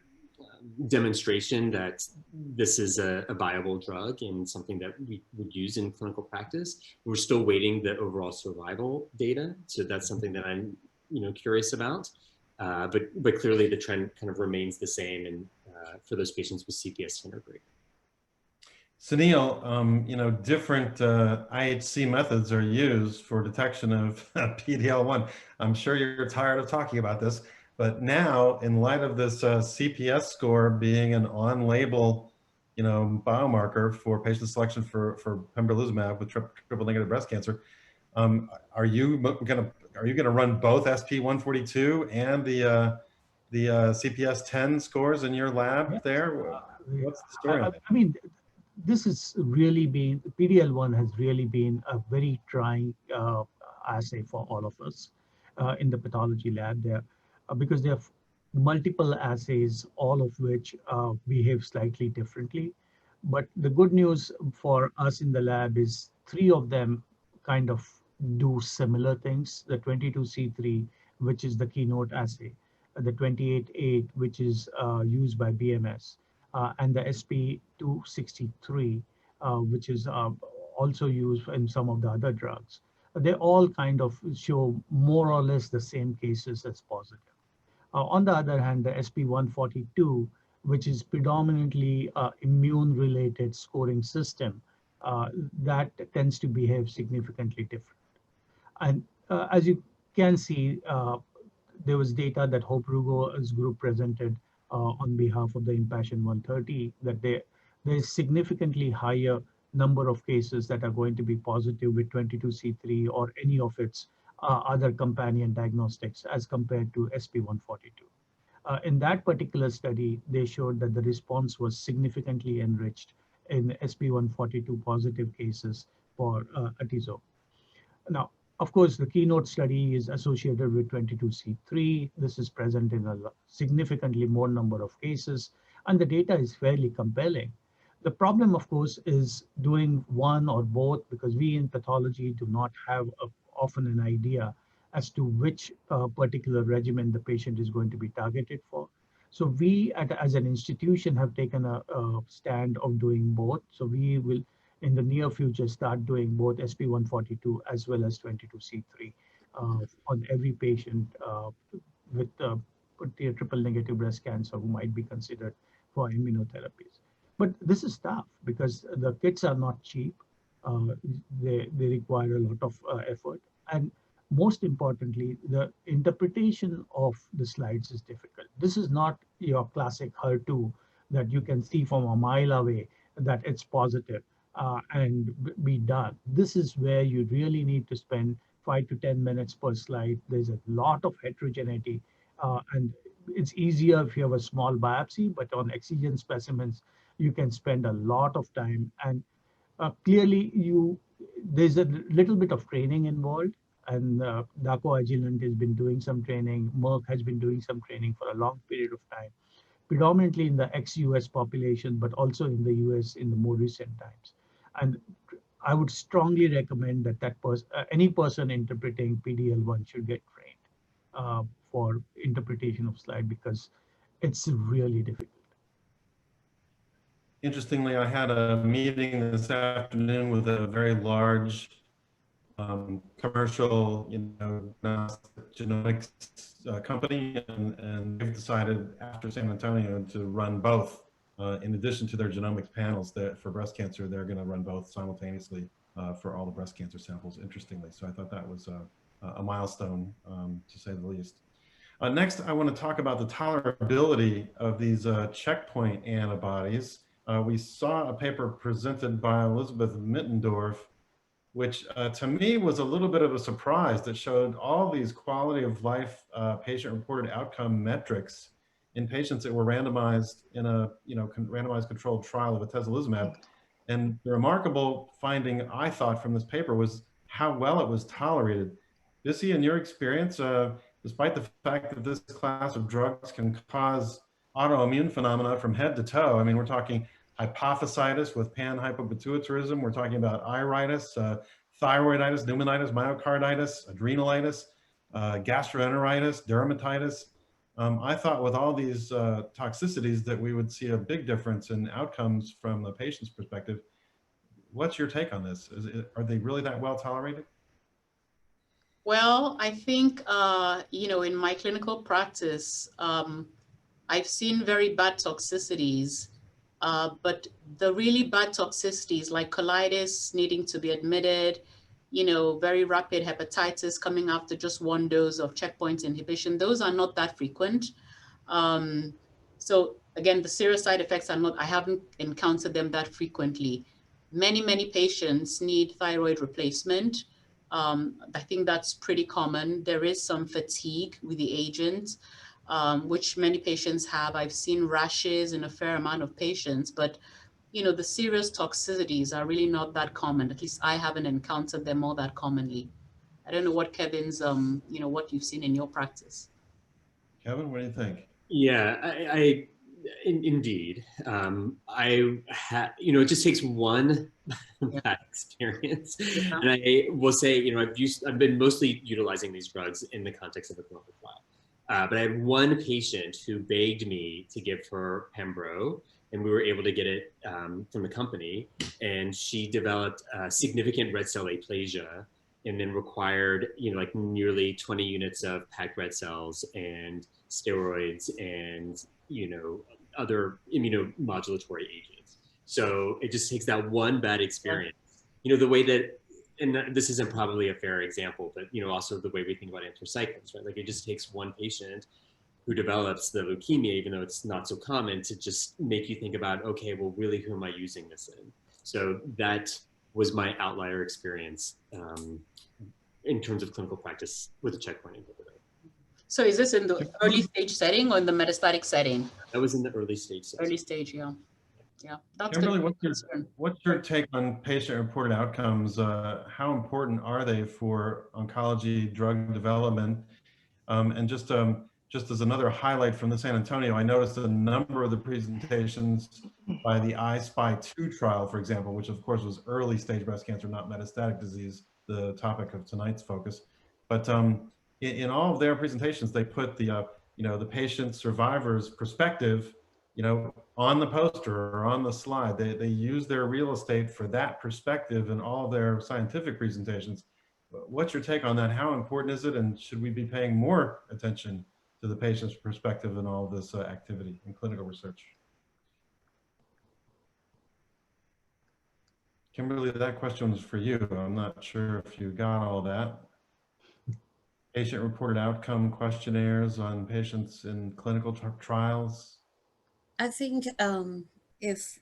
demonstration that this is a viable drug and something that we would use in clinical practice. We're still waiting the overall survival data, so that's something that I'm curious about. But clearly the trend kind of remains the same, and for those patients with CPS 10 or greater. Sunil, different IHC methods are used for detection of PD-L1. I'm sure you're tired of talking about this, but now, in light of this CPS score being an on-label, biomarker for patient selection for pembrolizumab with triple-negative breast cancer, are you gonna run both SP142 and the CPS 10 scores in your lab there? What's the story on that? I mean, this has really been, PD-L1 has really been a very trying assay for all of us in the pathology lab there, because there are multiple assays, all of which behave slightly differently. But the good news for us in the lab is 3 of them kind of do similar things. The 22C3, which is the keynote assay, the 28A, which is used by BMS, and the SP263, which is also used in some of the other drugs. They all kind of show more or less the same cases as positive. On the other hand, the SP142, which is predominantly immune-related scoring system, that tends to behave significantly different. And as you can see, there was data that Hope Rugo's group presented on behalf of the Impassion 130, that there's significantly higher number of cases that are going to be positive with 22C3 or any of its other companion diagnostics as compared to SP142. In that particular study, they showed that the response was significantly enriched in SP142 positive cases for atezo. Now, of course, the keynote study is associated with 22C3. This is present in a significantly more number of cases, and the data is fairly compelling. The problem, of course, is doing one or both, because we in pathology do not have often an idea as to which particular regimen the patient is going to be targeted for. So we, as an institution, have taken a stand of doing both. So we will, in the near future, start doing both SP142 as well as 22C3 on every patient with triple-negative breast cancer who might be considered for immunotherapies. But this is tough because the kits are not cheap. They require a lot of effort. And most importantly, the interpretation of the slides is difficult. This is not your classic HER2 that you can see from a mile away that it's positive and be done. This is where you really need to spend 5 to 10 minutes per slide. There's a lot of heterogeneity, and it's easier if you have a small biopsy, but on excision specimens, you can spend a lot of time. And clearly, there's a little bit of training involved, and Dako Agilent has been doing some training. Merck has been doing some training for a long period of time, predominantly in the ex-US population, but also in the US in the more recent times. And I would strongly recommend that any person interpreting PD-L1 should get trained for interpretation of slide, because it's really difficult. Interestingly, I had a meeting this afternoon with a very large commercial, genomics company, and they've decided after San Antonio to run both. In addition to their genomics panels for breast cancer, they're going to run both simultaneously for all the breast cancer samples, interestingly. So I thought that was a milestone, to say the least. Next, I want to talk about the tolerability of these checkpoint antibodies. We saw a paper presented by Elizabeth Mittendorf, which to me was a little bit of a surprise, that showed all these quality of life patient-reported outcome metrics in patients that were randomized in a randomized controlled trial of atezolizumab. And the remarkable finding, I thought, from this paper was how well it was tolerated. Bissy, in your experience, despite the fact that this class of drugs can cause autoimmune phenomena from head to toe, I mean, we're talking hypophysitis with panhypopituitarism, we're talking about iritis, thyroiditis, pneumonitis, myocarditis, adrenalitis, gastroenteritis, dermatitis. I thought with all these toxicities that we would see a big difference in outcomes from the patient's perspective. What's your take on this? Are they really that well tolerated? Well, I think, you know, in my clinical practice, I've seen very bad toxicities, but the really bad toxicities like colitis needing to be admitted, you know, very rapid hepatitis coming after just one dose of checkpoint inhibition, those are not that frequent. So again, the serious side effects are not, I haven't encountered them that frequently. Many patients need thyroid replacement. I think that's pretty common. There is some fatigue with the agent, which many patients have. I've seen rashes in a fair amount of patients, but you know, the serious toxicities are really not that common. At least I haven't encountered them all that commonly. I don't know what Kevin's, you know, what you've seen in your practice. Kevin, what do you think? Yeah, indeed. You know, it just takes one bad experience. Yeah. And I will say, you know, I've been mostly utilizing these drugs in the context of a clinical trial. But I had one patient who begged me to give her Pembro, and we were able to get it from the company. And she developed significant red cell aplasia, and then required, you know, like nearly 20 units of packed red cells and steroids and, you know, other immunomodulatory agents. So it just takes that one bad experience. You know, the way that, and this isn't probably a fair example, but, you know, also the way we think about anthracyclines, right? Like it just takes one patient who develops the leukemia, even though it's not so common, to just make you think about, okay, well, really, who am I using this in? So that was my outlier experience in terms of clinical practice with a checkpoint inhibitor. So is this in the early stage setting or in the metastatic setting? That was in the early stage setting. Early stage, yeah. Yeah, that's Kimberly, good. what's your take on patient-reported outcomes? How important are they for oncology drug development? And just as another highlight from the San Antonio, I noticed a number of the presentations by the I-SPY2 trial, for example, which of course was early stage breast cancer, not metastatic disease, the topic of tonight's focus. But in all of their presentations, they put the the patient survivor's perspective, you know, on the poster or on the slide. They use their real estate for that perspective in all of their scientific presentations. What's your take on that? How important is it? And should we be paying more attention to the patient's perspective in all of this activity in clinical research? Kimberly, that question was for you. I'm not sure if you got all that. Patient-reported outcome questionnaires on patients in clinical trials. I think if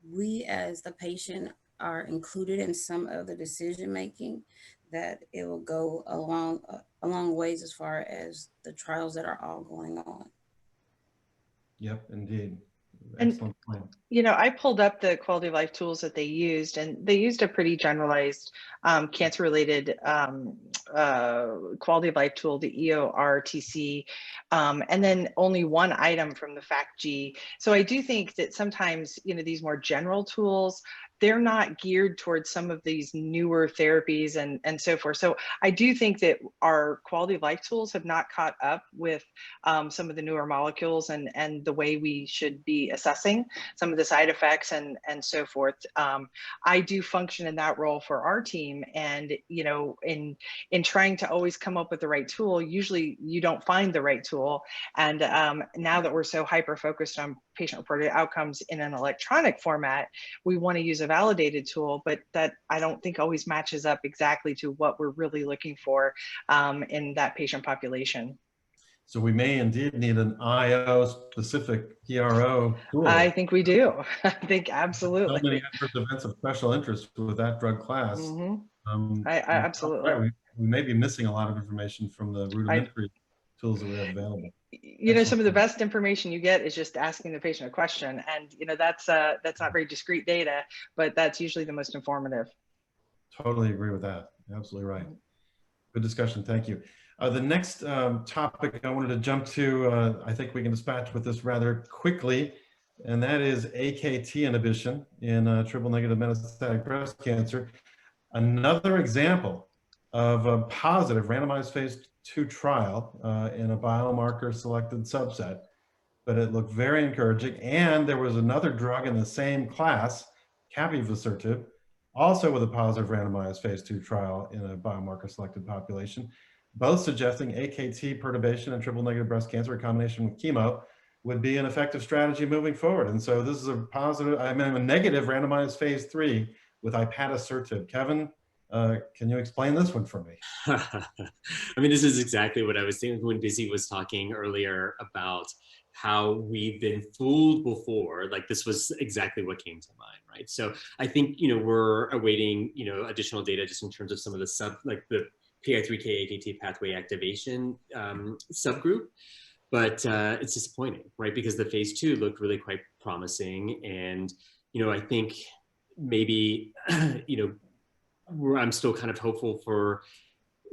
we as the patient are included in some of the decision making, that it will go a long ways as far as the trials that are all going on. Yep, indeed. And, excellent point. You know, I pulled up the quality of life tools that they used, and they used a pretty generalized cancer-related quality of life tool, the EORTC, and then only one item from the FACT-G. So I do think that sometimes, you know, these more general tools, they're not geared towards some of these newer therapies and so forth. So I do think that our quality of life tools have not caught up with some of the newer molecules and the way we should be assessing some of the side effects and so forth. I do function in that role for our team, and you know, in trying to always come up with the right tool, usually you don't find the right tool. And now that we're so hyper focused on patient-reported outcomes in an electronic format, we want to use a validated tool, but that I don't think always matches up exactly to what we're really looking for in that patient population. So we may indeed need an IO-specific PRO tool. I think we do. I think absolutely. So many adverse events of special interest with that drug class. Mm-hmm. I absolutely. Right, we may be missing a lot of information from the rudimentary tools that we have available. You know, some of the best information you get is just asking the patient a question, and you know, that's not very discrete data, but that's usually the most informative. Totally agree with that. Absolutely right. Good discussion. Thank you. The next topic I wanted to jump to, I think we can dispatch with this rather quickly, and that is AKT inhibition in triple-negative metastatic breast cancer. Another example of a positive randomized phase II trial in a biomarker selected subset, but it looked very encouraging. And there was another drug in the same class, capivasertib, also with a positive randomized phase 2 trial in a biomarker selected population, both suggesting AKT perturbation in triple negative breast cancer in combination with chemo would be an effective strategy moving forward. And so this is a positive, I mean, a negative randomized phase 3 with ipatasertib. Kevin, can you explain this one for me? I mean, this is exactly what I was thinking when Busy was talking earlier about how we've been fooled before. Like, this was exactly what came to mind, right? So I think, we're awaiting, additional data just in terms of some of the the PI3K AKT pathway activation subgroup. But it's disappointing, right? Because the phase 2 looked really quite promising. And, I think maybe, I'm still kind of hopeful for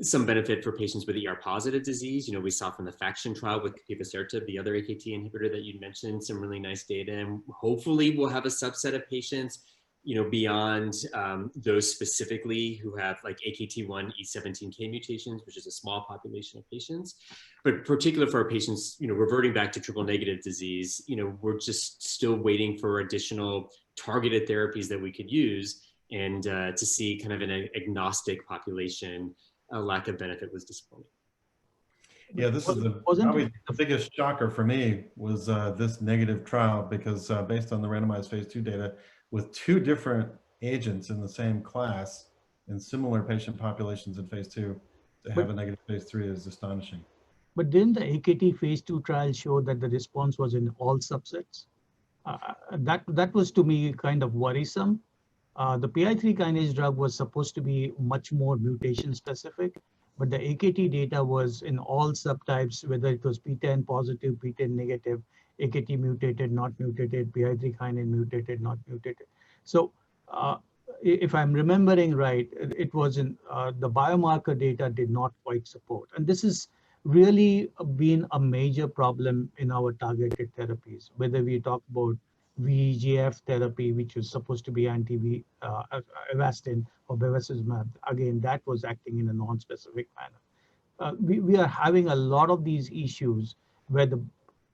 some benefit for patients with ER positive disease. We saw from the FACTION trial with capivasertib, the other AKT inhibitor that you mentioned, some really nice data. And hopefully we'll have a subset of patients, beyond those specifically who have like AKT1 E17K mutations, which is a small population of patients. But particularly for our patients, reverting back to triple negative disease, we're just still waiting for additional targeted therapies that we could use. And to see kind of an agnostic population, a lack of benefit was disappointing. Yeah, this is probably the biggest shocker for me was this negative trial, because based on the randomized phase 2 data with 2 different agents in the same class in similar patient populations in phase 2, to have a negative phase 3 is astonishing. But didn't the AKT phase 2 trial show that the response was in all subsets? That was to me kind of worrisome. The PI3 kinase drug was supposed to be much more mutation specific, but the AKT data was in all subtypes, whether it was PTEN positive, PTEN negative, AKT mutated, not mutated, PI3 kinase mutated, not mutated. So if I'm remembering right, it was in the biomarker data did not quite support. And this has really been a major problem in our targeted therapies, whether we talk about VEGF therapy, which was supposed to be anti-Avastin or bevacizumab. Again, that was acting in a non-specific manner. We are having a lot of these issues where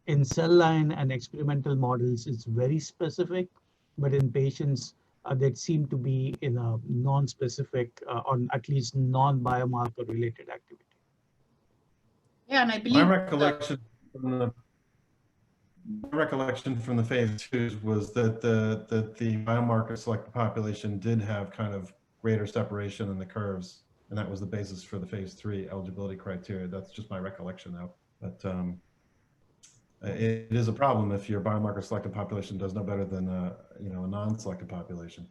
in cell line and experimental models, it's very specific, but in patients that seem to be in a non-specific on at least non-biomarker related activity. Yeah, and I believe my recollection from the phase 2s was that the biomarker selected population did have kind of greater separation in the curves, and that was the basis for the phase 3 eligibility criteria. That's just my recollection though. But it is a problem if your biomarker selected population does no better than a non-selected population.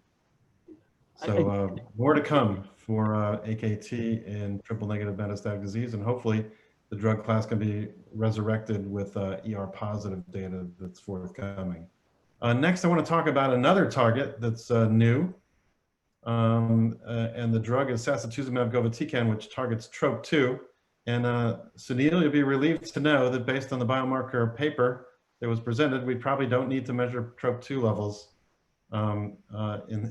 So more to come for AKT in triple negative metastatic disease, and hopefully the drug class can be resurrected with ER positive data that's forthcoming. Next, I want to talk about another target that's new, and the drug is sacituzumab govitecan, which targets TROP2. And Sunil, you'll be relieved to know that based on the biomarker paper that was presented, we probably don't need to measure TROP2 levels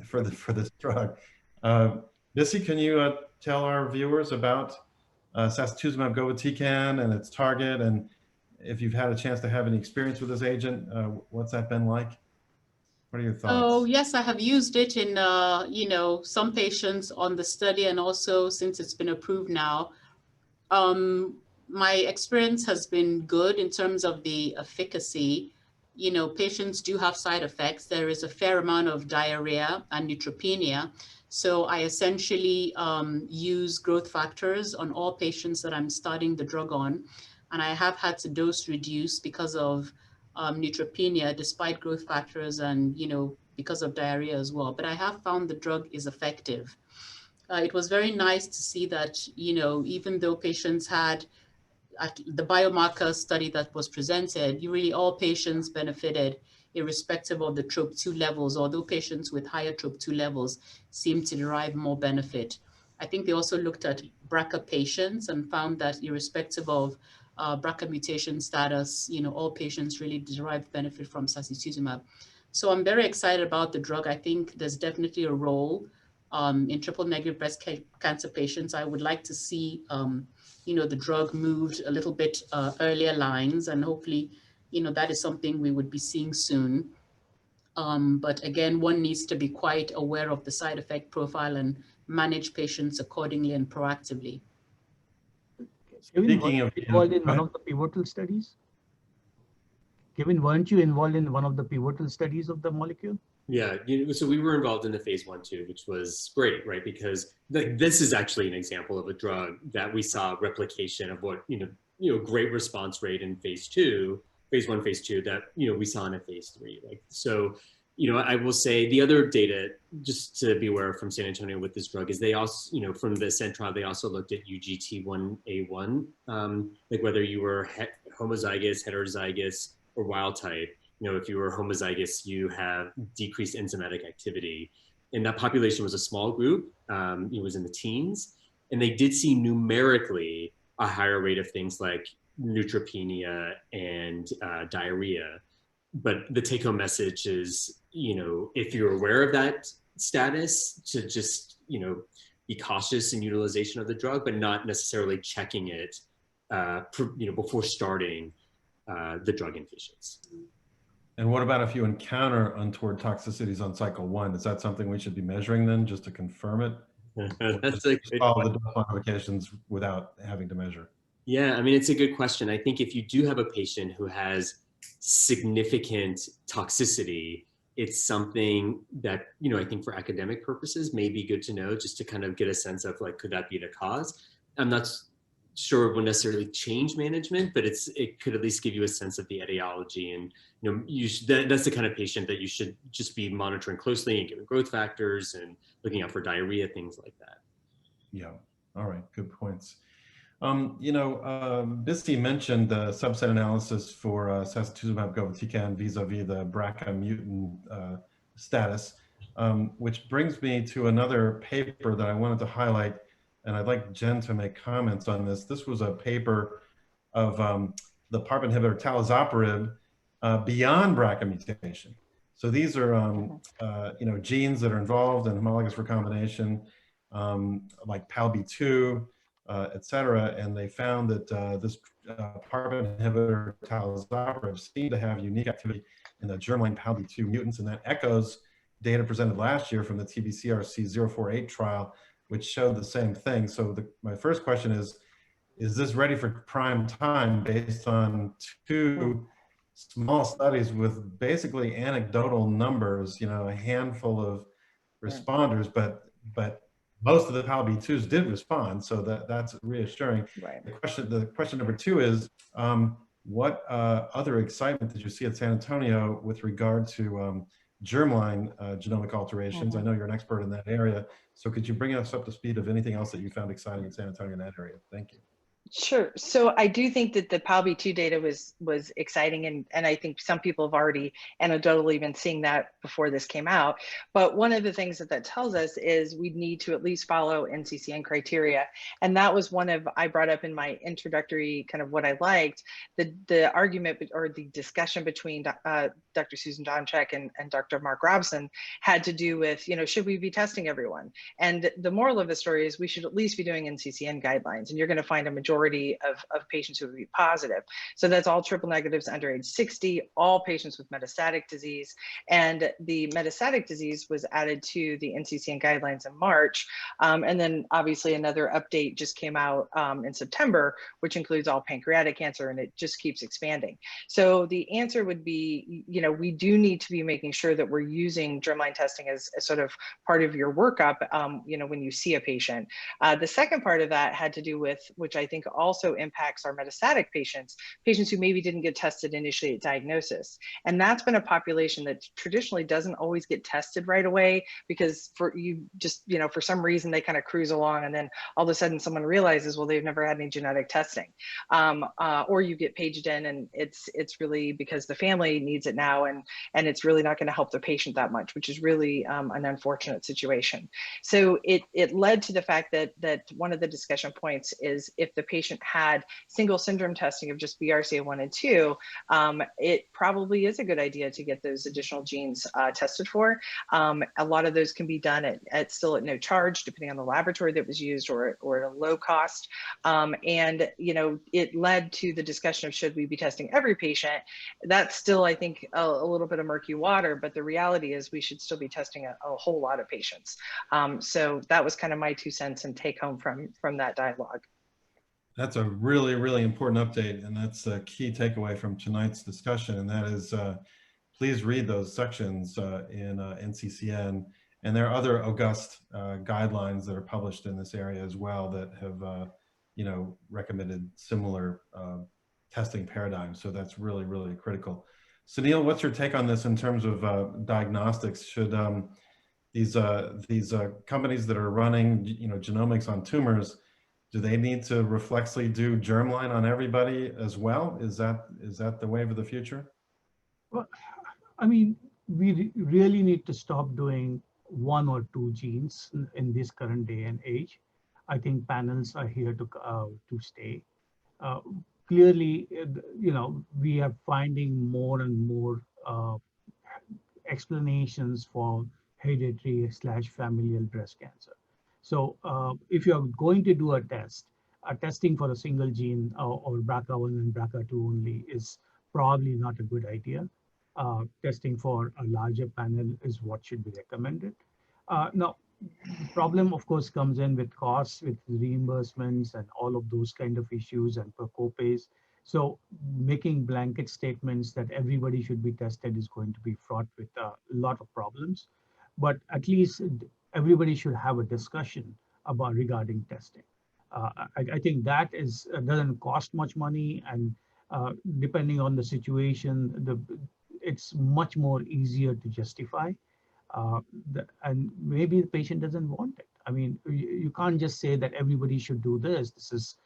for this drug. Missy, can you tell our viewers about sacituzumab govitecan and its target, and if you've had a chance to have any experience with this agent, what's that been like? What are your thoughts? Oh, yes, I have used it in, some patients on the study, and also since it's been approved now. My experience has been good in terms of the efficacy. Patients do have side effects. There is a fair amount of diarrhea and neutropenia. So I essentially use growth factors on all patients that I'm starting the drug on. And I have had to dose reduce because of neutropenia, despite growth factors and, because of diarrhea as well. But I have found the drug is effective. It was very nice to see that, even though patients had the biomarker study that was presented, really all patients benefited irrespective of the TROP2 levels, although patients with higher TROP2 levels seem to derive more benefit. I think they also looked at BRCA patients and found that irrespective of BRCA mutation status, all patients really derived benefit from sacituzumab. So I'm very excited about the drug. I think there's definitely a role in triple negative breast cancer patients. I would like to see the drug moved a little bit earlier lines, and hopefully, that is something we would be seeing soon. But again, one needs to be quite aware of the side effect profile and manage patients accordingly and proactively. Kevin, weren't you involved in one of the pivotal studies? Kevin, weren't you involved in one of the pivotal studies of the molecule? Yeah, so we were involved in the phase 1/2, which was great, right? Because this is actually an example of a drug that we saw replication of what, great response rate in phase 1, phase 2 that, we saw in a phase 3. Like, so, I will say the other data, just to be aware from San Antonio with this drug, is they also, from the ASCENT trial, they also looked at UGT1A1, like whether you were homozygous, heterozygous, or wild type. If you were homozygous, you have decreased enzymatic activity. And that population was a small group. It was in the teens. And they did see numerically a higher rate of things like neutropenia and diarrhea. But the take-home message is, if you're aware of that status, to just, be cautious in utilization of the drug, but not necessarily checking it, before starting the drug in patients. And what about if you encounter untoward toxicities on cycle 1? Is that something we should be measuring then, just to confirm it? That's a good follow the dose modifications without having to measure? Yeah, I mean, it's a good question. I think if you do have a patient who has significant toxicity, it's something that, I think for academic purposes may be good to know, just to kind of get a sense of like, could that be the cause? I'm not sure it will necessarily change management, but it could at least give you a sense of the etiology. And that's the kind of patient that you should just be monitoring closely and giving growth factors and looking out for diarrhea, things like that. Yeah. All right. Good points. Bisti mentioned the subset analysis for sacituzumab govitecan vis-a-vis the BRCA mutant status, which brings me to another paper that I wanted to highlight. And I'd like Jen to make comments on this. This was a paper of the PARP inhibitor talazoparib beyond BRCA mutation. So these are, genes that are involved in homologous recombination, like PALB2, et cetera. And they found that this PARP inhibitor talazoparib seemed to have unique activity in the germline PALB2 mutants. And that echoes data presented last year from the TBCRC 048 trial, which showed the same thing. So my first question is this ready for prime time based on 2 small studies with basically anecdotal numbers, a handful of responders, but most of the PALB2s did respond, so that's reassuring. Right. The question number 2 is, what other excitement did you see at San Antonio with regard to germline genomic alterations? I know you're an expert in that area, so could you bring us up to speed of anything else that you found exciting in San Antonio in that area? Thank you. Sure. So I do think that the PALB2 data was exciting, and I think some people have already anecdotally been seeing that before this came out. But one of the things that tells us is we need to at least follow NCCN criteria, and that was one of I brought up in my introductory kind of what I liked. The argument or the discussion between Dr. Susan Donchek and Dr. Mark Robson had to do with, should we be testing everyone? And the moral of the story is we should at least be doing NCCN guidelines, and you're going to find a majority of patients who would be positive. So that's all triple negatives under age 60, all patients with metastatic disease. And the metastatic disease was added to the NCCN guidelines in March. And then obviously another update just came out in September, which includes all pancreatic cancer, and it just keeps expanding. So the answer would be, we do need to be making sure that we're using germline testing as sort of part of your workup, when you see a patient. The second part of that had to do with, which I think also impacts our metastatic patients who maybe didn't get tested initially at diagnosis. And that's been a population that traditionally doesn't always get tested right away, because for some reason they kind of cruise along, and then all of a sudden someone realizes, well, they've never had any genetic testing. Or you get paged in, and it's really because the family needs it now, and it's really not going to help the patient that much, which is really an unfortunate situation. So it led to the fact that one of the discussion points is, if the patient had single syndrome testing of just BRCA1 and 2, it probably is a good idea to get those additional genes tested for. A lot of those can be done still at no charge, depending on the laboratory that was used, or at a low cost. And, you know, it led to the discussion of should we be testing every patient. That's still, I think, a little bit of murky water, but the reality is we should still be testing a whole lot of patients. So that was kind of my 2 cents and take home from that dialogue. That's a really, really important update, and that's a key takeaway from tonight's discussion, and that is please read those sections in NCCN. And there are other august guidelines that are published in this area as well that have, you know, recommended similar testing paradigms. So that's really, really critical. Sunil, what's your take on this in terms of diagnostics? Should these companies that are running, you know, genomics on tumors, do they need to reflexly do germline on everybody as well? Is that the wave of the future? Well, I mean, we really need to stop doing 1 or 2 genes in this current day and age. I think panels are here to stay. Clearly, you know, we are finding more and more explanations for hereditary / familial breast cancer. So if you're going to do a test, testing for a single gene or BRCA1 and BRCA2 only is probably not a good idea. Testing for a larger panel is what should be recommended. Now, the problem, of course, comes in with costs, with reimbursements and all of those kind of issues and per co-pays. So making blanket statements that everybody should be tested is going to be fraught with a lot of problems. But at least everybody should have a discussion regarding testing. I think that doesn't cost much money, and depending on the situation, it's much more easier to justify. And maybe the patient doesn't want it. I mean, you can't just say that everybody should do this. This is,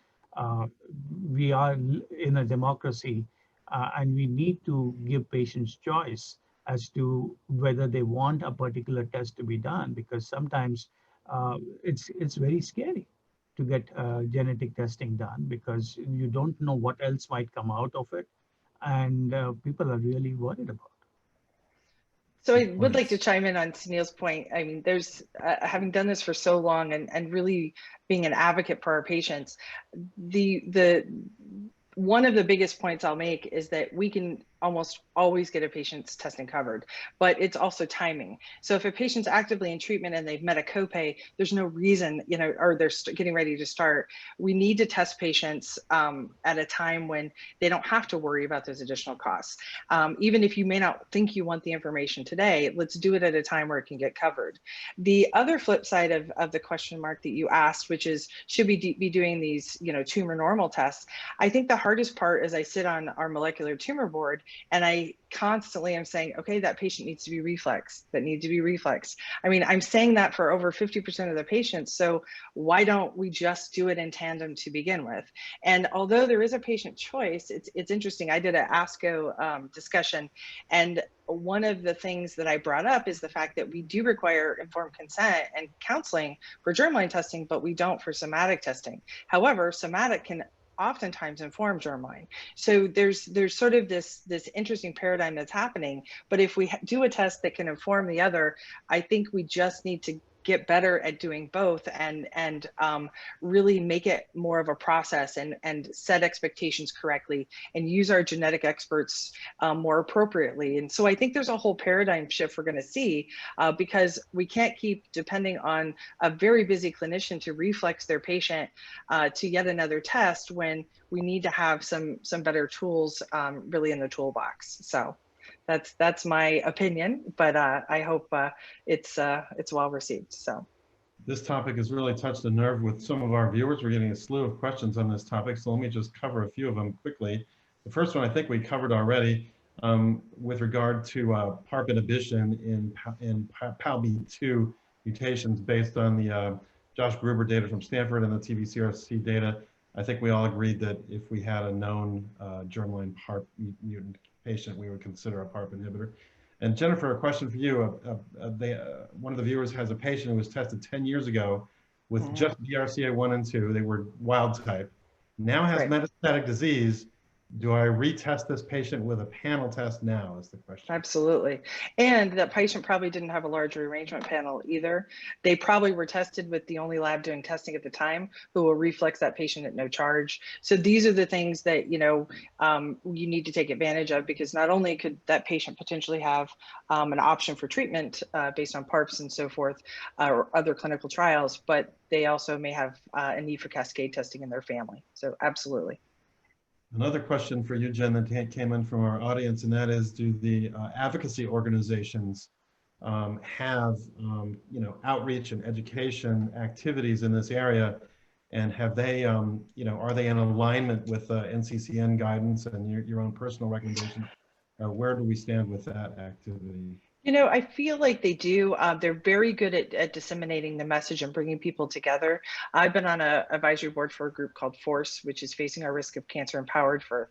we are in a democracy, and we need to give patients choice as to whether they want a particular test to be done, because sometimes it's very scary to get genetic testing done because you don't know what else might come out of it, and people are really worried about it. So I would like to chime in on Sunil's point. I mean, there's having done this for so long and really being an advocate for our patients, one of the biggest points I'll make is that we can almost always get a patient's testing covered, but it's also timing. So if a patient's actively in treatment and they've met a copay, there's no reason, you know, or they're getting ready to start. We need to test patients at a time when they don't have to worry about those additional costs. Even if you may not think you want the information today, let's do it at a time where it can get covered. The other flip side of the question mark that you asked, which is, should we be doing these, you know, tumor normal tests? I think the hardest part is I sit on our molecular tumor board and I constantly am saying, okay, that patient needs to be reflex, that needs to be reflex. I mean, I'm saying that for over 50% of the patients. So why don't we just do it in tandem to begin with? And although there is a patient choice, it's interesting. I did an ASCO discussion, and one of the things that I brought up is the fact that we do require informed consent and counseling for germline testing, but we don't for somatic testing. However, somatic can oftentimes inform germline. So there's sort of this interesting paradigm that's happening. But if we do a test that can inform the other, I think we just need to get better at doing both and really make it more of a process and set expectations correctly and use our genetic experts more appropriately. And so I think there's a whole paradigm shift we're going to see because we can't keep depending on a very busy clinician to reflex their patient to yet another test when we need to have some better tools really in the toolbox. So that's my opinion, but I hope it's well received. So this topic has really touched a nerve with some of our viewers. We're getting a slew of questions on this topic, so let me just cover a few of them quickly. The first one I think we covered already with regard to PARP inhibition in PALB2 mutations based on the Josh Gruber data from Stanford and the TBCRC data. I think we all agreed that if we had a known germline PARP mutant patient, we would consider a PARP inhibitor. And Jennifer, a question for you. One of the viewers has a patient who was tested 10 years ago with just BRCA1 and 2. They were wild type. now has Right. metastatic disease. Do I retest this patient with a panel test now is the question. Absolutely. And that patient probably didn't have a large rearrangement panel either. They probably were tested with the only lab doing testing at the time, who will reflex that patient at no charge. So these are the things that, you need to take advantage of, because not only could that patient potentially have an option for treatment based on PARPs and so forth, or other clinical trials, but they also may have a need for cascade testing in their family. So absolutely. Another question for you, Jen, that came in from our audience, and that is, do the advocacy organizations have outreach and education activities in this area? And have they, are they in alignment with NCCN guidance and your own personal recommendation? Where do we stand with that activity? I feel like they do. They're very good at disseminating the message and bringing people together. I've been on an advisory board for a group called FORCE, which is Facing Our Risk of Cancer Empowered, for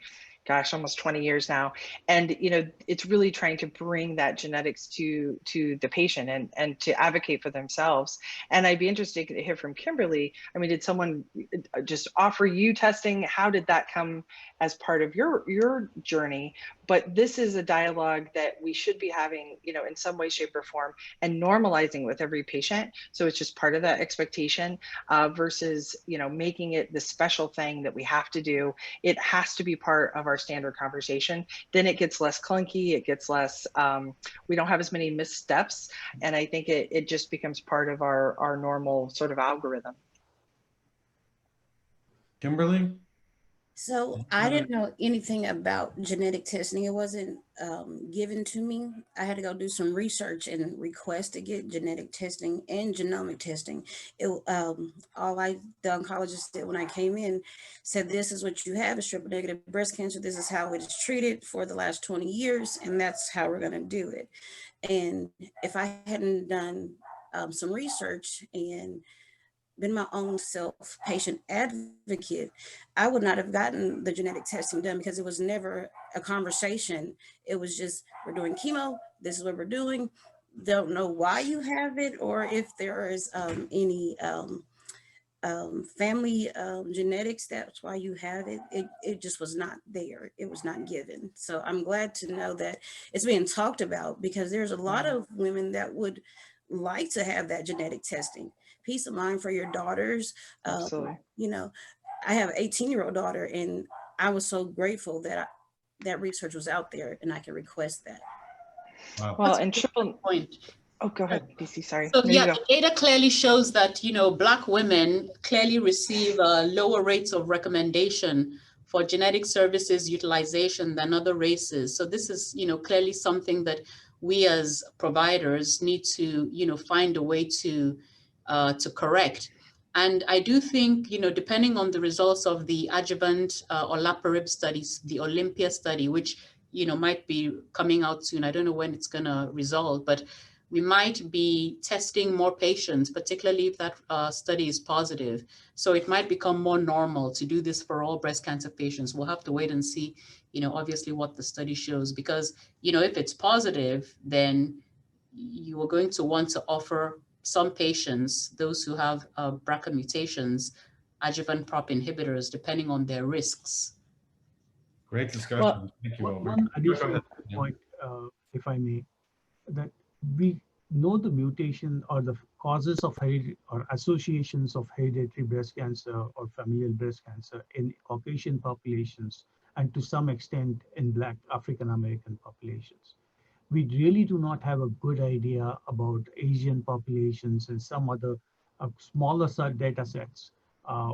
almost 20 years now. And, it's really trying to bring that genetics to the patient and to advocate for themselves. And I'd be interested to hear from Kimberly. I mean, did someone just offer you testing? How did that come as part of your journey? But this is a dialogue that we should be having, in some way, shape, or form, and normalizing with every patient. So it's just part of that expectation versus, making it the special thing that we have to do. It has to be part of our standard conversation. Then it gets less clunky. It gets less, we don't have as many missteps. And I think it just becomes part of our normal sort of algorithm. Kimberly? So I didn't know anything about genetic testing. It wasn't given to me. I had to go do some research and request to get genetic testing and genomic testing. The oncologist did when I came in said, this is what you have, is triple negative breast cancer. This is how it is treated for the last 20 years. And that's how we're going to do it. And if I hadn't done some research and been my own self-patient advocate, I would not have gotten the genetic testing done, because it was never a conversation. It was just, we're doing chemo, this is what we're doing. Don't know why you have it, or if there is any family genetics, that's why you have it. It just was not there. It was not given. So I'm glad to know that it's being talked about, because there's a lot of women that would like to have that genetic testing. Peace of mind for your daughters. Absolutely. I have an 18-year-old daughter, and I was so grateful that that research was out there and I could request that. Wow. Well, and triple point. Oh, go ahead, BC, sorry. So There yeah, the data clearly shows that, Black women clearly receive lower rates of recommendation for genetic services utilization than other races. So this is, clearly something that we as providers need to, find a way to correct. And I do think, depending on the results of the adjuvant olaparib studies, the Olympia study, which, might be coming out soon. I don't know when it's going to result, but we might be testing more patients, particularly if that study is positive. So it might become more normal to do this for all breast cancer patients. We'll have to wait and see, obviously what the study shows, because, if it's positive, then you are going to want to offer some patients, those who have BRCA mutations, adjuvant PARP inhibitors, depending on their risks. Great discussion. Well, thank you all. One additional point, if I may, that we know the mutation or the causes of or associations of hereditary breast cancer or familial breast cancer in Caucasian populations, and to some extent in Black African American populations. We really do not have a good idea about Asian populations and some other smaller data sets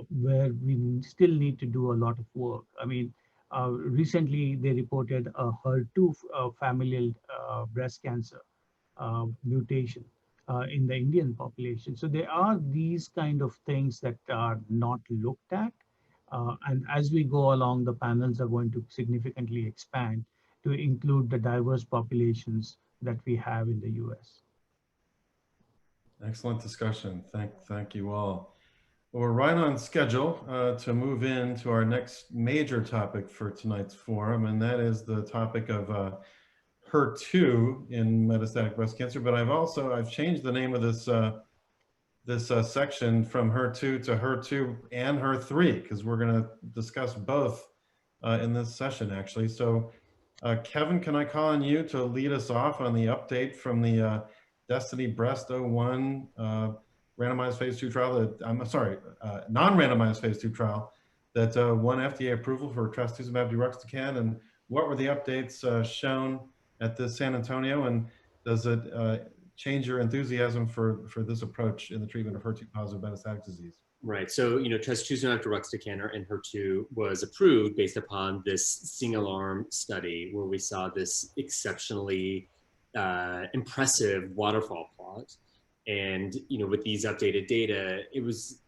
where we still need to do a lot of work. I mean, recently they reported a HER2 familial breast cancer mutation in the Indian population. So there are these kind of things that are not looked at. And as we go along, the panels are going to significantly expand to include the diverse populations that we have in the US. Excellent discussion. Thank you all. Well, we're right on schedule to move into our next major topic for tonight's forum, and that is the topic of HER2 in metastatic breast cancer. But I've changed the name of this this section from HER2 to HER2 and HER3, because we're going to discuss both in this session, actually. So Kevin, can I call on you to lead us off on the update from the Destiny Breast 01 randomized phase 2 trial that, I'm sorry, non-randomized phase 2 trial that won FDA approval for trastuzumab deruxtecan, and what were the updates shown at the San Antonio, and does it change your enthusiasm for this approach in the treatment of HER2 positive metastatic disease? Right. So, trastuzumab deruxtecan, or Enhertu, was approved based upon this single-arm study where we saw this exceptionally impressive waterfall plot. And, with these updated data, it was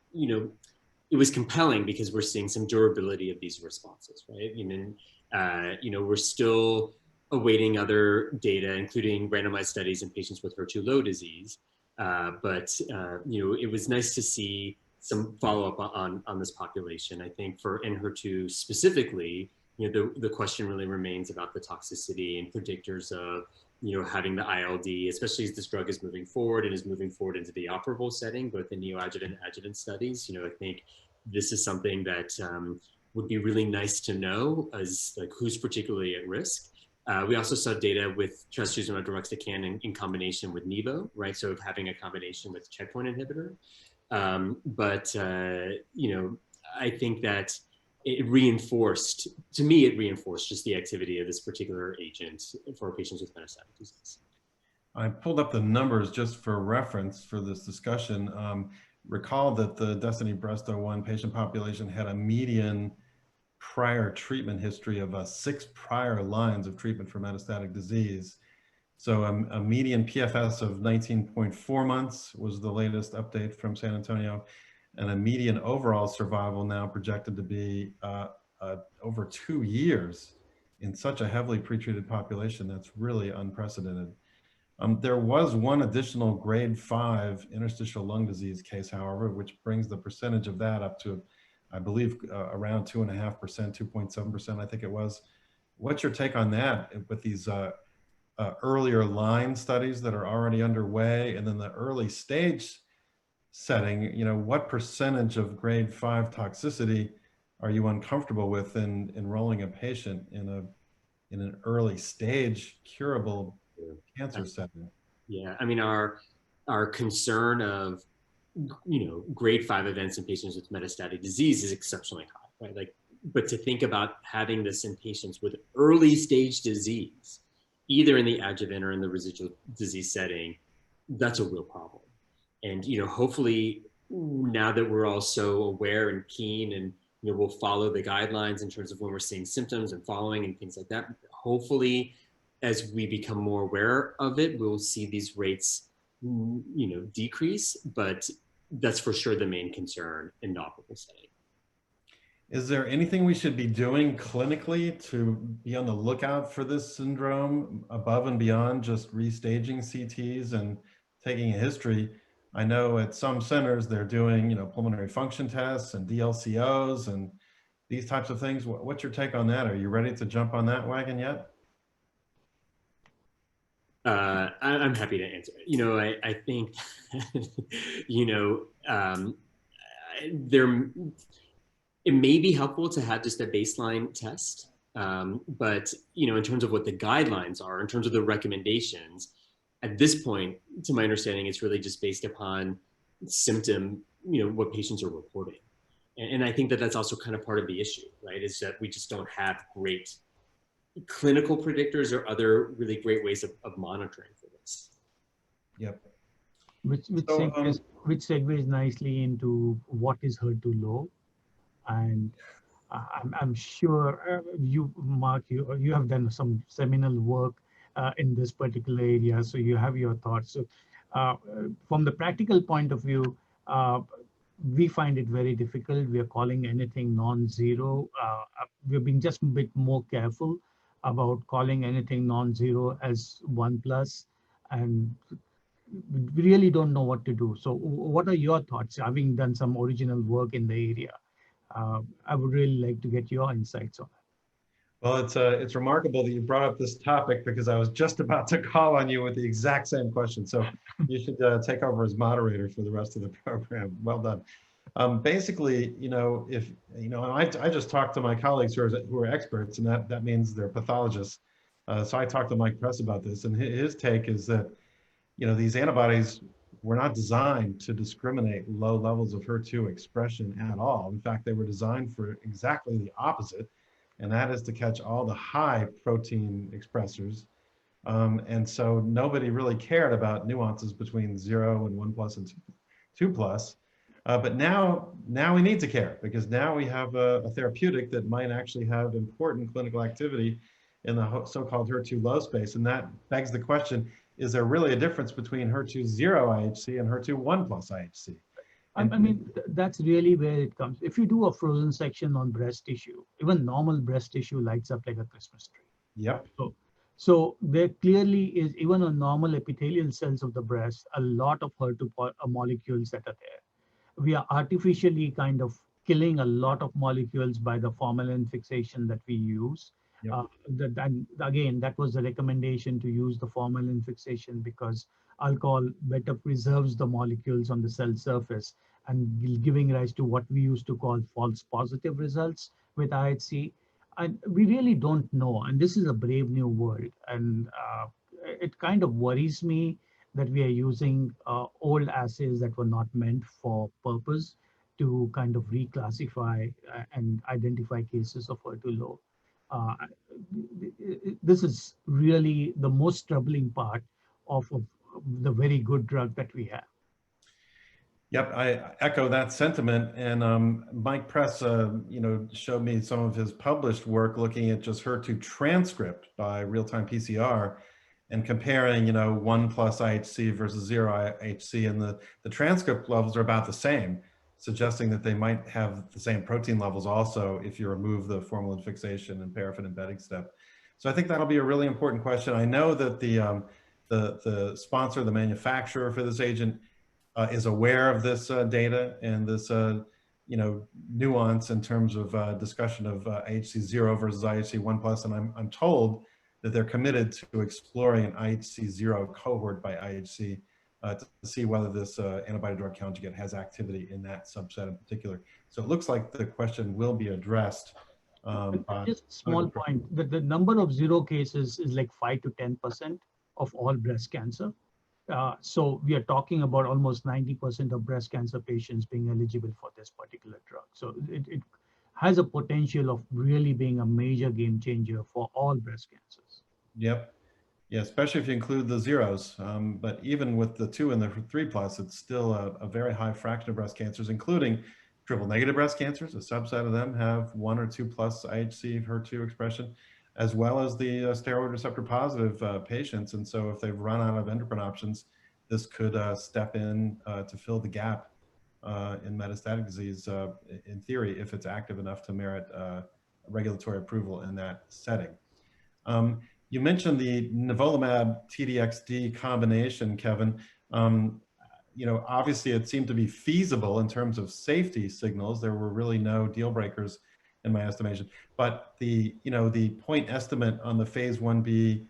compelling because we're seeing some durability of these responses, right? We're still awaiting other data, including randomized studies in patients with HER2 low disease. But it was nice to see some follow-up on this population. I think for Enhertu specifically, the question really remains about the toxicity and predictors of, having the ILD, especially as this drug is moving forward and is moving forward into the operable setting, both in neoadjuvant and adjuvant studies. I think this is something that would be really nice to know as like who's particularly at risk. We also saw data with trastuzumab deruxtecan in combination with Nivo, right? So having a combination with checkpoint inhibitor. I think that it reinforced just the activity of this particular agent for patients with metastatic disease. I pulled up the numbers just for reference for this discussion. Recall that the Destiny Breast 01 patient population had a median prior treatment history of 6 prior lines of treatment for metastatic disease. So a median PFS of 19.4 months was the latest update from San Antonio, and a median overall survival now projected to be over 2 years in such a heavily pretreated population. That's really unprecedented. There was one additional grade 5 interstitial lung disease case, however, which brings the percentage of that up to, I believe, around 2.5%, 2.7%, I think it was. What's your take on that with these earlier line studies that are already underway, and then the early stage setting? What percentage of grade 5 toxicity are you uncomfortable with in enrolling a patient in an early stage curable cancer setting? Yeah, I mean, our concern of grade 5 events in patients with metastatic disease is exceptionally high, right? But to think about having this in patients with early stage disease, either in the adjuvant or in the residual disease setting, that's a real problem. And hopefully now that we're all so aware and keen, and we'll follow the guidelines in terms of when we're seeing symptoms and following and things like that, hopefully as we become more aware of it, we'll see these rates decrease. But that's for sure the main concern in the operable setting. Is there anything we should be doing clinically to be on the lookout for this syndrome above and beyond just restaging CTs and taking a history? I know at some centers they're doing, pulmonary function tests and DLCOs and these types of things. What's your take on that? Are you ready to jump on that wagon yet? I'm happy to answer. I think, it may be helpful to have just a baseline test, but in terms of what the guidelines are, in terms of the recommendations, at this point, to my understanding, it's really just based upon symptom, what patients are reporting. And I think that that's also kind of part of the issue, right? Is that we just don't have great clinical predictors or other really great ways of monitoring for this. Yep. Which segues nicely into what is HER2 low. And I'm sure you, Mark, you have done some seminal work in this particular area, so you have your thoughts. So from the practical point of view, we find it very difficult. We are calling anything non-zero. We're being just a bit more careful about calling anything non-zero as 1+, and we really don't know what to do. So what are your thoughts, having done some original work in the area? I would really like to get your insights on that. Well, it's remarkable that you brought up this topic because I was just about to call on you with the exact same question. So you should take over as moderator for the rest of the program. Well done. Basically, if, I just talked to my colleagues who are experts, and that means they're pathologists. So I talked to Mike Press about this, and his take is that, these antibodies were not designed to discriminate low levels of HER2 expression at all. In fact, they were designed for exactly the opposite, and that is to catch all the high protein expressors. And so nobody really cared about nuances between 0 and 1+ and 2+. But now we need to care, because now we have a therapeutic that might actually have important clinical activity in the so-called HER2 low space. And that begs the question, is there really a difference between HER2 0 IHC and HER2 1+ IHC? I mean, that's really where it comes. If you do a frozen section on breast tissue, even normal breast tissue lights up like a Christmas tree. Yep. So there clearly is, even on normal epithelial cells of the breast, a lot of HER2 molecules that are there. We are artificially kind of killing a lot of molecules by the formalin fixation that we use. Yep. Again, that was the recommendation, to use the formalin fixation, because alcohol better preserves the molecules on the cell surface, and giving rise to what we used to call false positive results with IHC. And we really don't know. And this is a brave new world. And it kind of worries me that we are using old assays that were not meant for purpose to kind of reclassify and identify cases of HER2 low. This is really the most troubling part of the very good drug that we have. Yep, I echo that sentiment. And Mike Press, showed me some of his published work looking at just HER2 transcript by real-time PCR and comparing, 1+ IHC versus 0 IHC, and the transcript levels are about the same, suggesting that they might have the same protein levels also if you remove the formalin fixation and paraffin embedding step. So I think that'll be a really important question. I know that the sponsor, the manufacturer for this agent, is aware of this data and this nuance in terms of discussion of IHC 0 versus IHC 1+, and I'm told that they're committed to exploring an IHC 0 cohort by IHC to see whether this antibody drug conjugate has activity in that subset in particular. So it looks like the question will be addressed. Just a small point, the number of 0 cases is like 5 to 10% of all breast cancer. So we are talking about almost 90% of breast cancer patients being eligible for this particular drug. So it has a potential of really being a major game changer for all breast cancers. Yep. Yeah, especially if you include the zeros. But even with the 2 and the 3+, it's still a very high fraction of breast cancers, including triple negative breast cancers. A subset of them have 1 or 2+ IHC HER2 expression, as well as the steroid receptor positive patients. And so if they've run out of endocrine options, this could step in to fill the gap in metastatic disease, in theory, if it's active enough to merit regulatory approval in that setting. You mentioned the nivolumab TDXD combination, Kevin. Obviously it seemed to be feasible in terms of safety signals. There were really no deal breakers in my estimation, but the point estimate on the phase 1b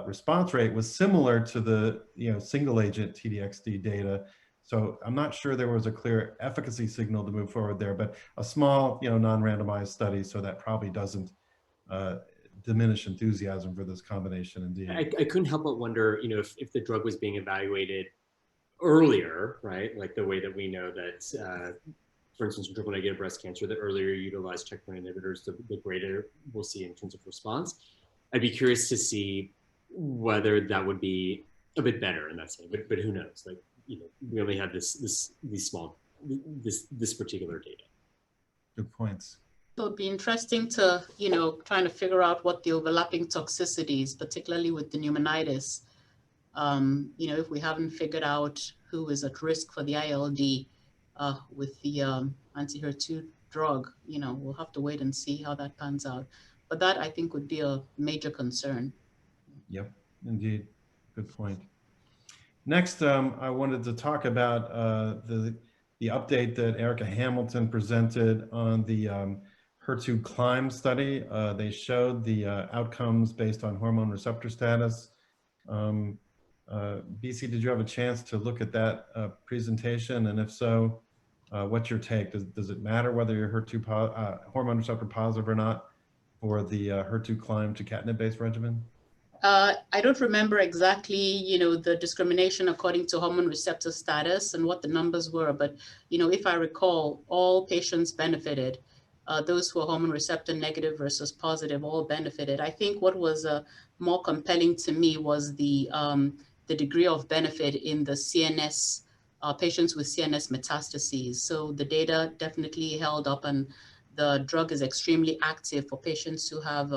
response rate was similar to the single agent TDXD data. So I'm not sure there was a clear efficacy signal to move forward there, but a small non-randomized study, so that probably doesn't diminish enthusiasm for this combination indeed. I couldn't help but wonder, if the drug was being evaluated earlier, right? Like the way that we know that, for instance, in triple negative breast cancer, the earlier you utilize checkpoint inhibitors, the greater we'll see in terms of response. I'd be curious to see whether that would be a bit better in that setting, but who knows? Like, we only have this particular data. Good points. So it'd be interesting to, trying to figure out what the overlapping toxicities, particularly with the pneumonitis, if we haven't figured out who is at risk for the ILD with the anti-HER2 drug, we'll have to wait and see how that pans out. But that, I think, would be a major concern. Yep, indeed. Good point. Next, I wanted to talk about the update that Erica Hamilton presented on the HER2 Climb study. They showed the outcomes based on hormone receptor status. BC, did you have a chance to look at that presentation? And if so, what's your take? Does it matter whether you're HER2 hormone receptor positive or not for the HER2 Climb tucatinib-based regimen? I don't remember exactly, the discrimination according to hormone receptor status and what the numbers were, but, if I recall, all patients benefited. Those who are hormone receptor negative versus positive all benefited. I think what was more compelling to me was the degree of benefit in the CNS, patients with CNS metastases. So the data definitely held up, and the drug is extremely active for patients who have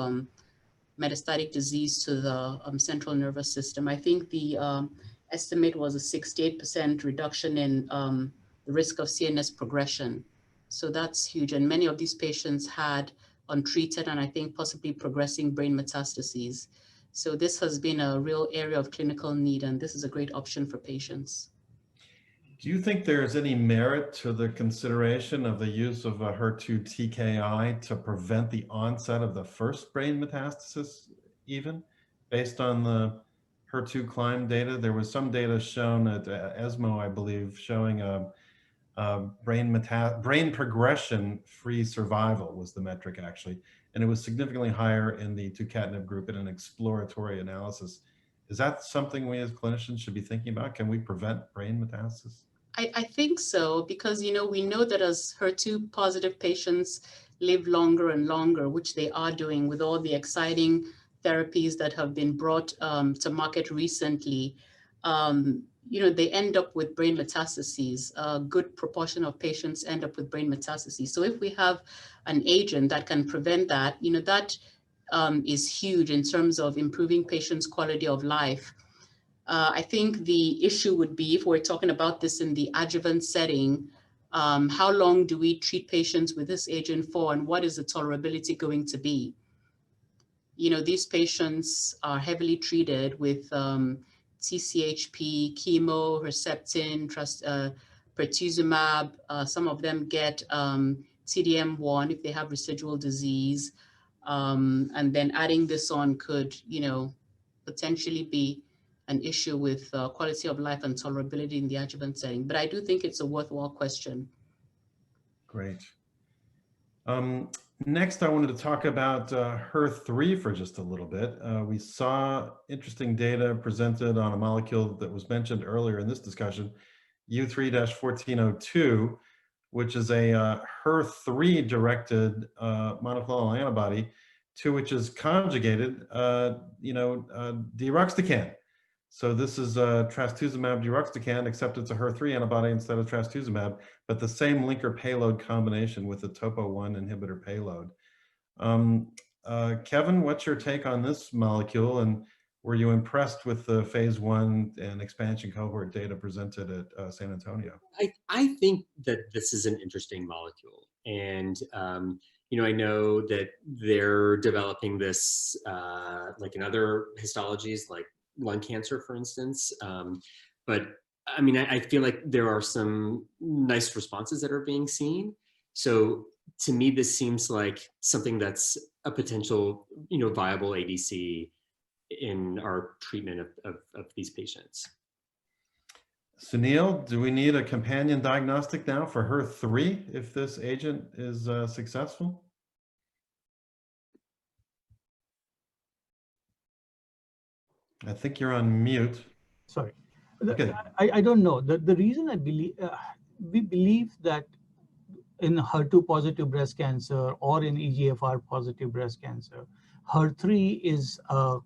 metastatic disease to the central nervous system. I think the estimate was a 68% reduction in the risk of CNS progression. So that's huge. And many of these patients had untreated and I think possibly progressing brain metastases. So this has been a real area of clinical need, and this is a great option for patients. Do you think there's any merit to the consideration of the use of a HER2 TKI to prevent the onset of the first brain metastasis, even based on the HER2 Climb data? There was some data shown at ESMO, I believe, showing brain progression-free survival was the metric actually, and it was significantly higher in the tucatinib group in an exploratory analysis. Is that something we as clinicians should be thinking about? Can we prevent brain metastasis? I think so, because we know that as HER2 positive patients live longer and longer, which they are doing with all the exciting therapies that have been brought to market recently. They end up with brain metastases. A good proportion of patients end up with brain metastases. So if we have an agent that can prevent that, that is huge in terms of improving patients' quality of life. I think the issue would be, if we're talking about this in the adjuvant setting, how long do we treat patients with this agent for, and what is the tolerability going to be? These patients are heavily treated with TCHP, chemo, Herceptin, pertuzumab. Some of them get TDM1 if they have residual disease. And then adding this on could, potentially be an issue with quality of life and tolerability in the adjuvant setting. But I do think it's a worthwhile question. Great. Next, I wanted to talk about HER3 for just a little bit. We saw interesting data presented on a molecule that was mentioned earlier in this discussion, U3-1402, which is a HER3-directed monoclonal antibody to which is conjugated, deruxtecan. So this is trastuzumab deruxtecan, except it's a HER3 antibody instead of trastuzumab, but the same linker payload combination with the topo1 inhibitor payload. Kevin, what's your take on this molecule, and were you impressed with the phase 1 and expansion cohort data presented at San Antonio? I think that this is an interesting molecule, and I know that they're developing this like in other histologies, like lung cancer, for instance. But I mean, I feel like there are some nice responses that are being seen. So to me, this seems like something that's a potential, viable ADC in our treatment of these patients. Sunil, do we need a companion diagnostic now for HER3 if this agent is successful? I think you're on mute. Sorry. Okay. I don't know. The reason I believe, we believe that in HER2 positive breast cancer or in EGFR positive breast cancer, HER3 is a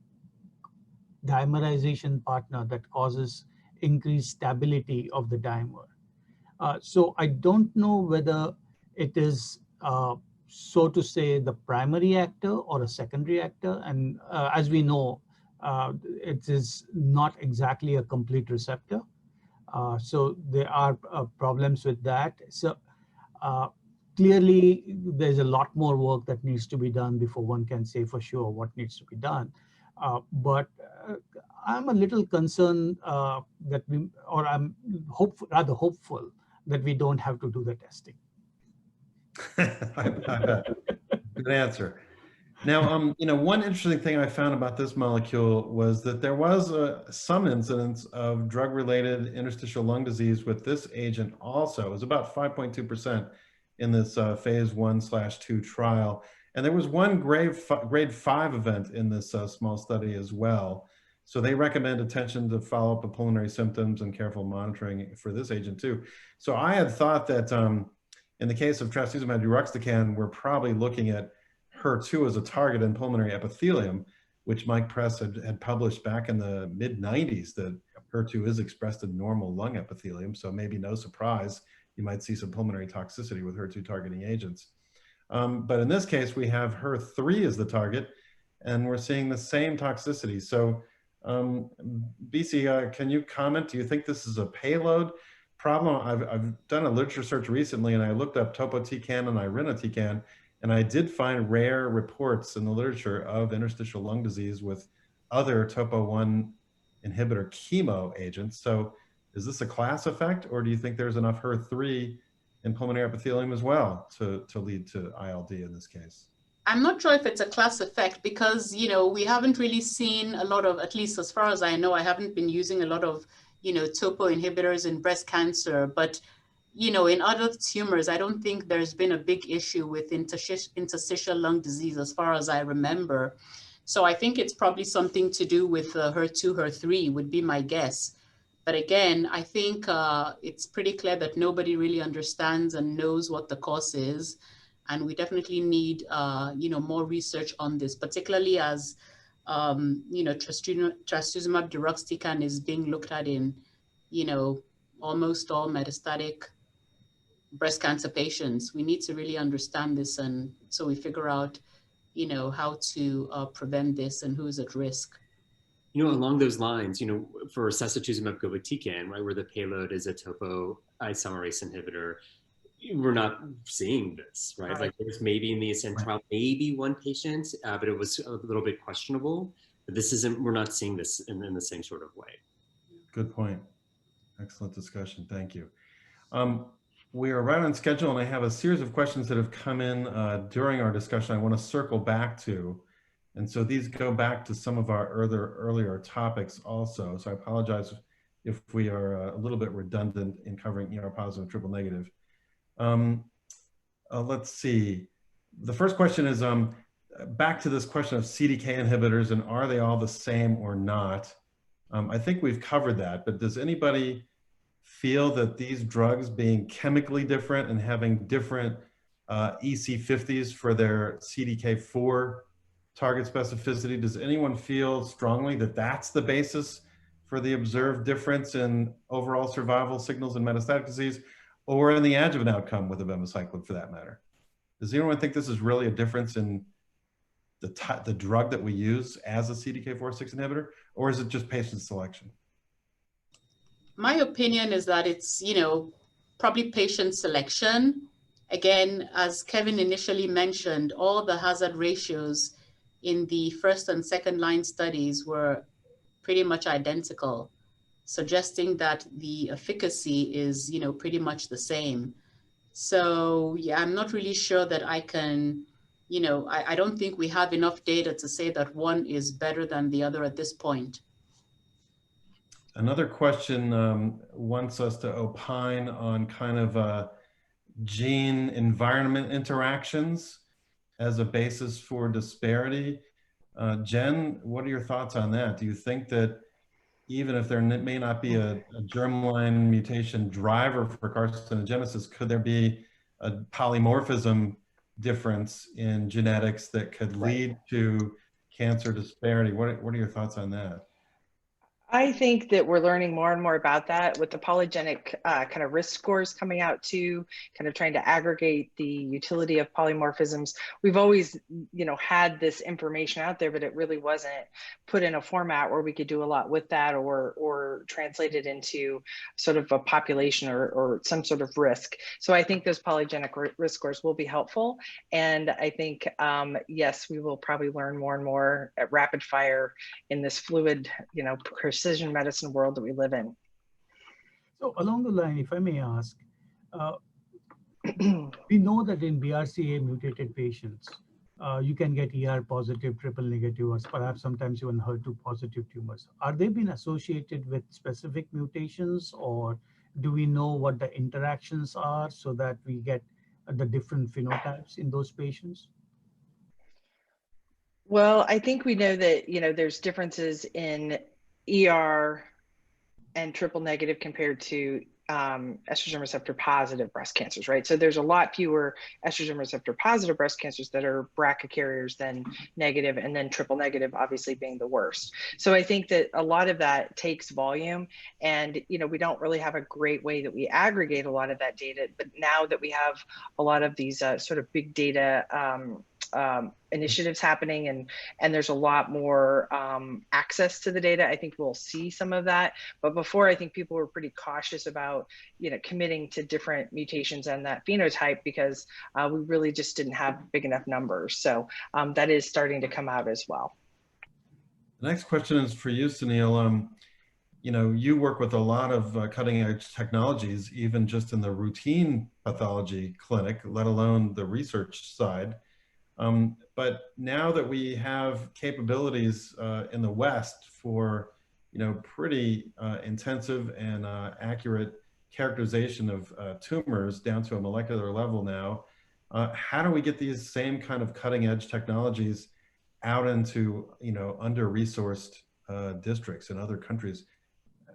dimerization partner that causes increased stability of the dimer. So I don't know whether it is, so to say, the primary actor or a secondary actor. And as we know, it is not exactly a complete receptor. So there are problems with that. So clearly, there's a lot more work that needs to be done before one can say for sure what needs to be done. But I'm a little concerned that I'm rather hopeful that we don't have to do the testing. I bet. Good answer. Now, one interesting thing I found about this molecule was that there was some incidence of drug-related interstitial lung disease with this agent also. It was about 5.2% in this phase 1/2 trial. And there was one grade 5 event in this small study as well. So they recommend attention to follow up of pulmonary symptoms and careful monitoring for this agent too. So I had thought that in the case of trastuzumab deruxtecan, we're probably looking at HER2 as a target in pulmonary epithelium, which Mike Press had published back in the mid-90s that HER2 is expressed in normal lung epithelium. So maybe no surprise, you might see some pulmonary toxicity with HER2 targeting agents. But in this case, we have HER3 as the target, and we're seeing the same toxicity. So BC, can you comment? Do you think this is a payload problem? I've done a literature search recently, and I looked up topotecan and irinotecan, and I did find rare reports in the literature of interstitial lung disease with other topo-1 inhibitor chemo agents. So is this a class effect, or do you think there's enough HER3 in pulmonary epithelium as well to lead to ILD in this case? I'm not sure if it's a class effect because, we haven't really seen a lot of, at least as far as I know, I haven't been using a lot of, topo inhibitors in breast cancer, but, in other tumors, I don't think there's been a big issue with interstitial lung disease as far as I remember. So I think it's probably something to do with HER2, HER3 would be my guess. But again, I think it's pretty clear that nobody really understands and knows what the cause is. And we definitely need, more research on this, particularly as, trastuzumab deruxtecan is being looked at in, almost all metastatic breast cancer patients. We need to really understand this, and so we figure out, how to prevent this and who's at risk. Along those lines, for sacituzumab govitecan, right, where the payload is a topoisomerase inhibitor, we're not seeing this, right? Like there's maybe in the ASCEND trial, maybe one patient, but it was a little bit questionable. But we're not seeing this in the same sort of way. Good point. Excellent discussion. Thank you. We are right on schedule, and I have a series of questions that have come in during our discussion I want to circle back to. And so these go back to some of our earlier topics also. So I apologize if we are a little bit redundant in covering ER positive, triple negative. Let's see. The first question is back to this question of CDK inhibitors, and are they all the same or not? I think we've covered that, but does anybody feel that these drugs being chemically different and having different EC50s for their CDK4 target specificity, does anyone feel strongly that that's the basis for the observed difference in overall survival signals in metastatic disease, or in the adjuvant outcome with abemaciclib for that matter? Does anyone think this is really a difference in the drug that we use as a CDK4/6 inhibitor, or is it just patient selection? My opinion is that it's, probably patient selection. Again, as Kevin initially mentioned, all the hazard ratios in the first and second line studies were pretty much identical, suggesting that the efficacy is, pretty much the same. So yeah, I'm not really sure that I can, I don't think we have enough data to say that one is better than the other at this point. Another question wants us to opine on kind of gene environment interactions as a basis for disparity. Jen, what are your thoughts on that? Do you think that even if there may not be a germline mutation driver for carcinogenesis, could there be a polymorphism difference in genetics that could lead to cancer disparity? What are your thoughts on that? I think that we're learning more and more about that with the polygenic kind of risk scores coming out too, kind of trying to aggregate the utility of polymorphisms. We've always, had this information out there, but it really wasn't put in a format where we could do a lot with that or translate it into sort of a population or some sort of risk. So I think those polygenic risk scores will be helpful. And I think, yes, we will probably learn more and more at rapid fire in this fluid, precision medicine world that we live in. So along the line, if I may ask, we know that in BRCA mutated patients, You can get ER positive, triple negative, or perhaps sometimes even HER2 positive tumors. Are they been associated with specific mutations, or do we know what the interactions are so that we get the different phenotypes in those patients? Well, I think we know that, there's differences in ER and triple negative compared to estrogen receptor positive breast cancers, right? So there's a lot fewer estrogen receptor positive breast cancers that are BRCA carriers than negative, and then triple negative obviously being the worst. So I think that a lot of that takes volume, and we don't really have a great way that we aggregate a lot of that data. But now that we have a lot of these sort of big data initiatives happening, and there's a lot more access to the data, I think we'll see some of that. But before, I think people were pretty cautious about committing to different mutations and that phenotype, because we really just didn't have big enough numbers. So that is starting to come out as well. The next question is for you, Sunil. You work with a lot of cutting edge technologies, even just in the routine pathology clinic, let alone the research side. But now that we have capabilities in the West for, pretty intensive and accurate characterization of tumors down to a molecular level now, how do we get these same kind of cutting edge technologies out into, under-resourced districts in other countries?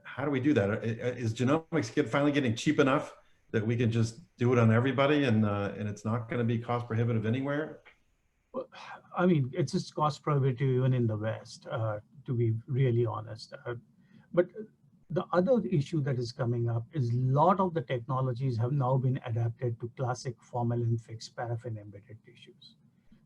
How do we do that? Is genomics finally getting cheap enough that we can just do it on everybody, and it's not going to be cost prohibitive anywhere? I mean, it's just cost prohibitive even in the West, to be really honest. But the other issue that is coming up is a lot of the technologies have now been adapted to classic formalin-fixed paraffin-embedded tissues.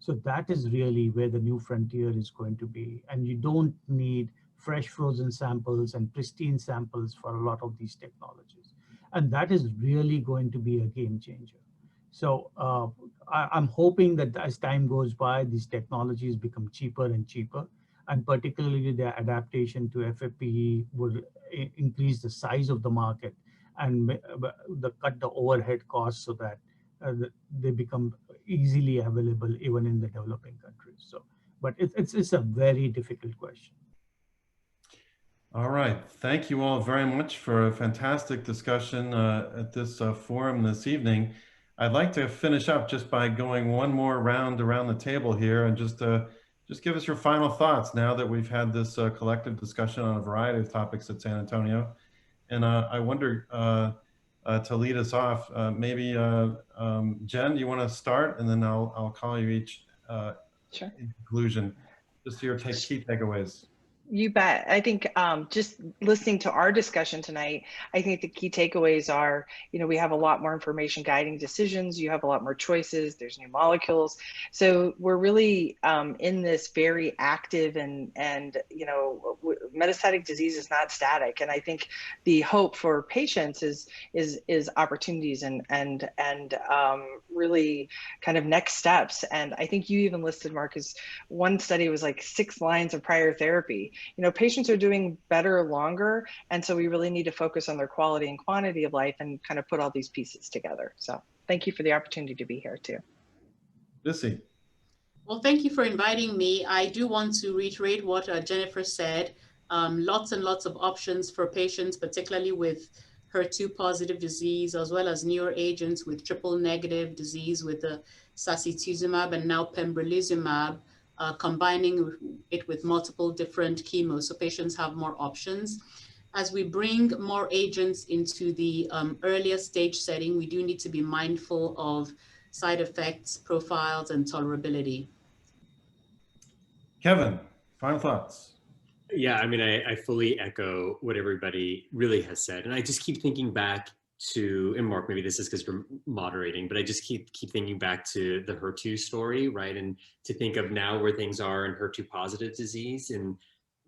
So that is really where the new frontier is going to be. And you don't need fresh frozen samples and pristine samples for a lot of these technologies. And that is really going to be a game changer. So I'm hoping that as time goes by, these technologies become cheaper and cheaper, and particularly their adaptation to FFPE will increase the size of the market and cut the overhead costs so that they become easily available even in the developing countries. So, but it's a very difficult question. All right. Thank you all very much for a fantastic discussion at this forum this evening. I'd like to finish up just by going one more round around the table here, and just give us your final thoughts now that we've had this collective discussion on a variety of topics at San Antonio. And I wonder, to lead us off, maybe Jen, you want to start, and then I'll call you each Sure. in conclusion, just your key takeaways. You bet. I think just listening to our discussion tonight, I think the key takeaways are, we have a lot more information guiding decisions. You have a lot more choices. There's new molecules. So we're really in this very active and metastatic disease is not static. And I think the hope for patients is opportunities and really kind of next steps. And I think you even listed, Mark, as one study was like 6 lines of prior therapy. Patients are doing better longer. And so we really need to focus on their quality and quantity of life and kind of put all these pieces together. So thank you for the opportunity to be here too. Lucy. Well, thank you for inviting me. I do want to reiterate what Jennifer said. Lots and lots of options for patients, particularly with HER2 positive disease, as well as newer agents with triple negative disease with the sacituzumab and now pembrolizumab. Combining it with multiple different chemos, so patients have more options. As we bring more agents into the earlier stage setting, we do need to be mindful of side effects, profiles, and tolerability. Kevin, final thoughts. Yeah, I mean, I fully echo what everybody really has said. And I just keep thinking back to, and Mark, maybe this is because you're moderating, but I just keep thinking back to the HER2 story, right? And to think of now where things are in HER2 positive disease, and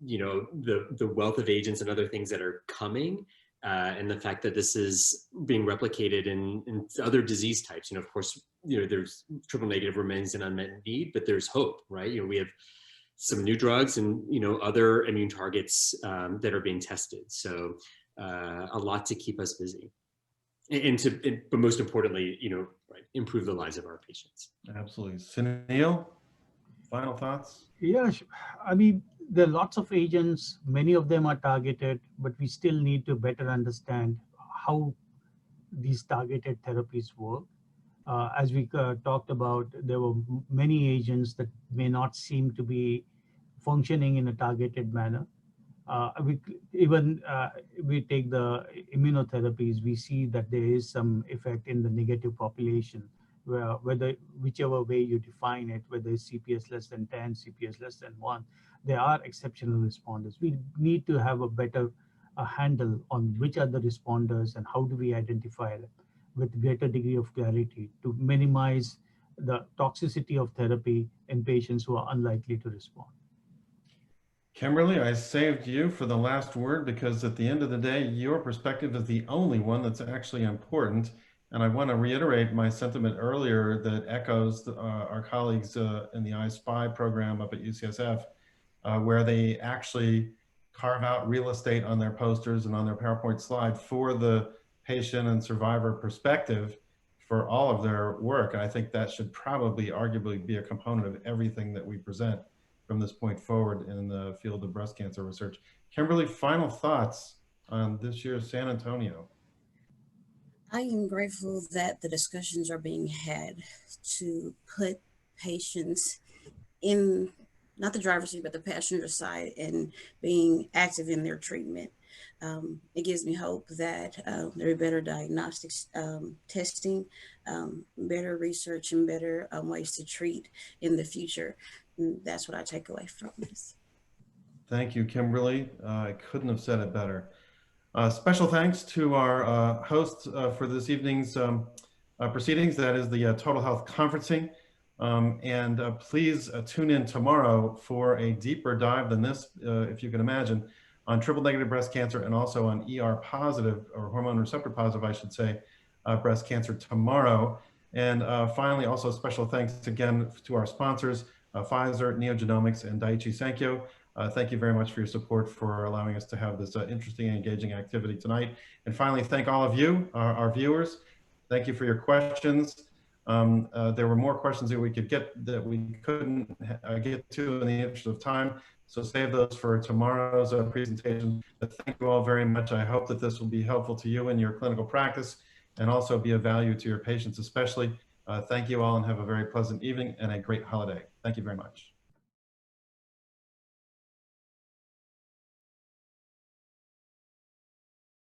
the wealth of agents and other things that are coming, and the fact that this is being replicated in other disease types. Of course, there's triple negative remains an unmet need, but there's hope, right? We have some new drugs and other immune targets that are being tested. So a lot to keep us busy. But most importantly, right, improve the lives of our patients. Absolutely. Sunil? final thoughts? Yeah, I mean, there are lots of agents, many of them are targeted, but we still need to better understand how these targeted therapies work. As we talked about, there were many agents that may not seem to be functioning in a targeted manner. We take the immunotherapies, we see that there is some effect in the negative population, where whichever way you define it, whether it's CPS less than 10, CPS less than 1, there are exceptional responders. We need to have a better handle on which are the responders and how do we identify them with greater degree of clarity to minimize the toxicity of therapy in patients who are unlikely to respond. Kimberly, I saved you for the last word because at the end of the day, your perspective is the only one that's actually important. And I want to reiterate my sentiment earlier that echoes our colleagues in the I-SPY program up at UCSF, where they actually carve out real estate on their posters and on their PowerPoint slide for the patient and survivor perspective for all of their work. And I think that should probably arguably be a component of everything that we present from this point forward in the field of breast cancer research. Kimberly, final thoughts on this year's San Antonio? I am grateful that the discussions are being had to put patients in, not the driver's seat, but the passenger side and being active in their treatment. It gives me hope that there will be better diagnostics testing, better research, and better ways to treat in the future. And that's what I take away from this. Thank you, Kimberly. I couldn't have said it better. Special thanks to our hosts for this evening's proceedings, that is the Total Health Conferencing. Please tune in tomorrow for a deeper dive than this, if you can imagine, on triple negative breast cancer and also on ER positive, or hormone receptor positive, I should say, breast cancer tomorrow. And finally, also special thanks again to our sponsors, Pfizer, NeoGenomics, and Daiichi Sankyo. Thank you very much for your support for allowing us to have this interesting and engaging activity tonight. And finally, thank all of you, our viewers. Thank you for your questions. There were more questions that we could get that we couldn't get to in the interest of time. So save those for tomorrow's presentation. But thank you all very much. I hope that this will be helpful to you in your clinical practice and also be of value to your patients especially. Thank you all and have a very pleasant evening and a great holiday. Thank you very much.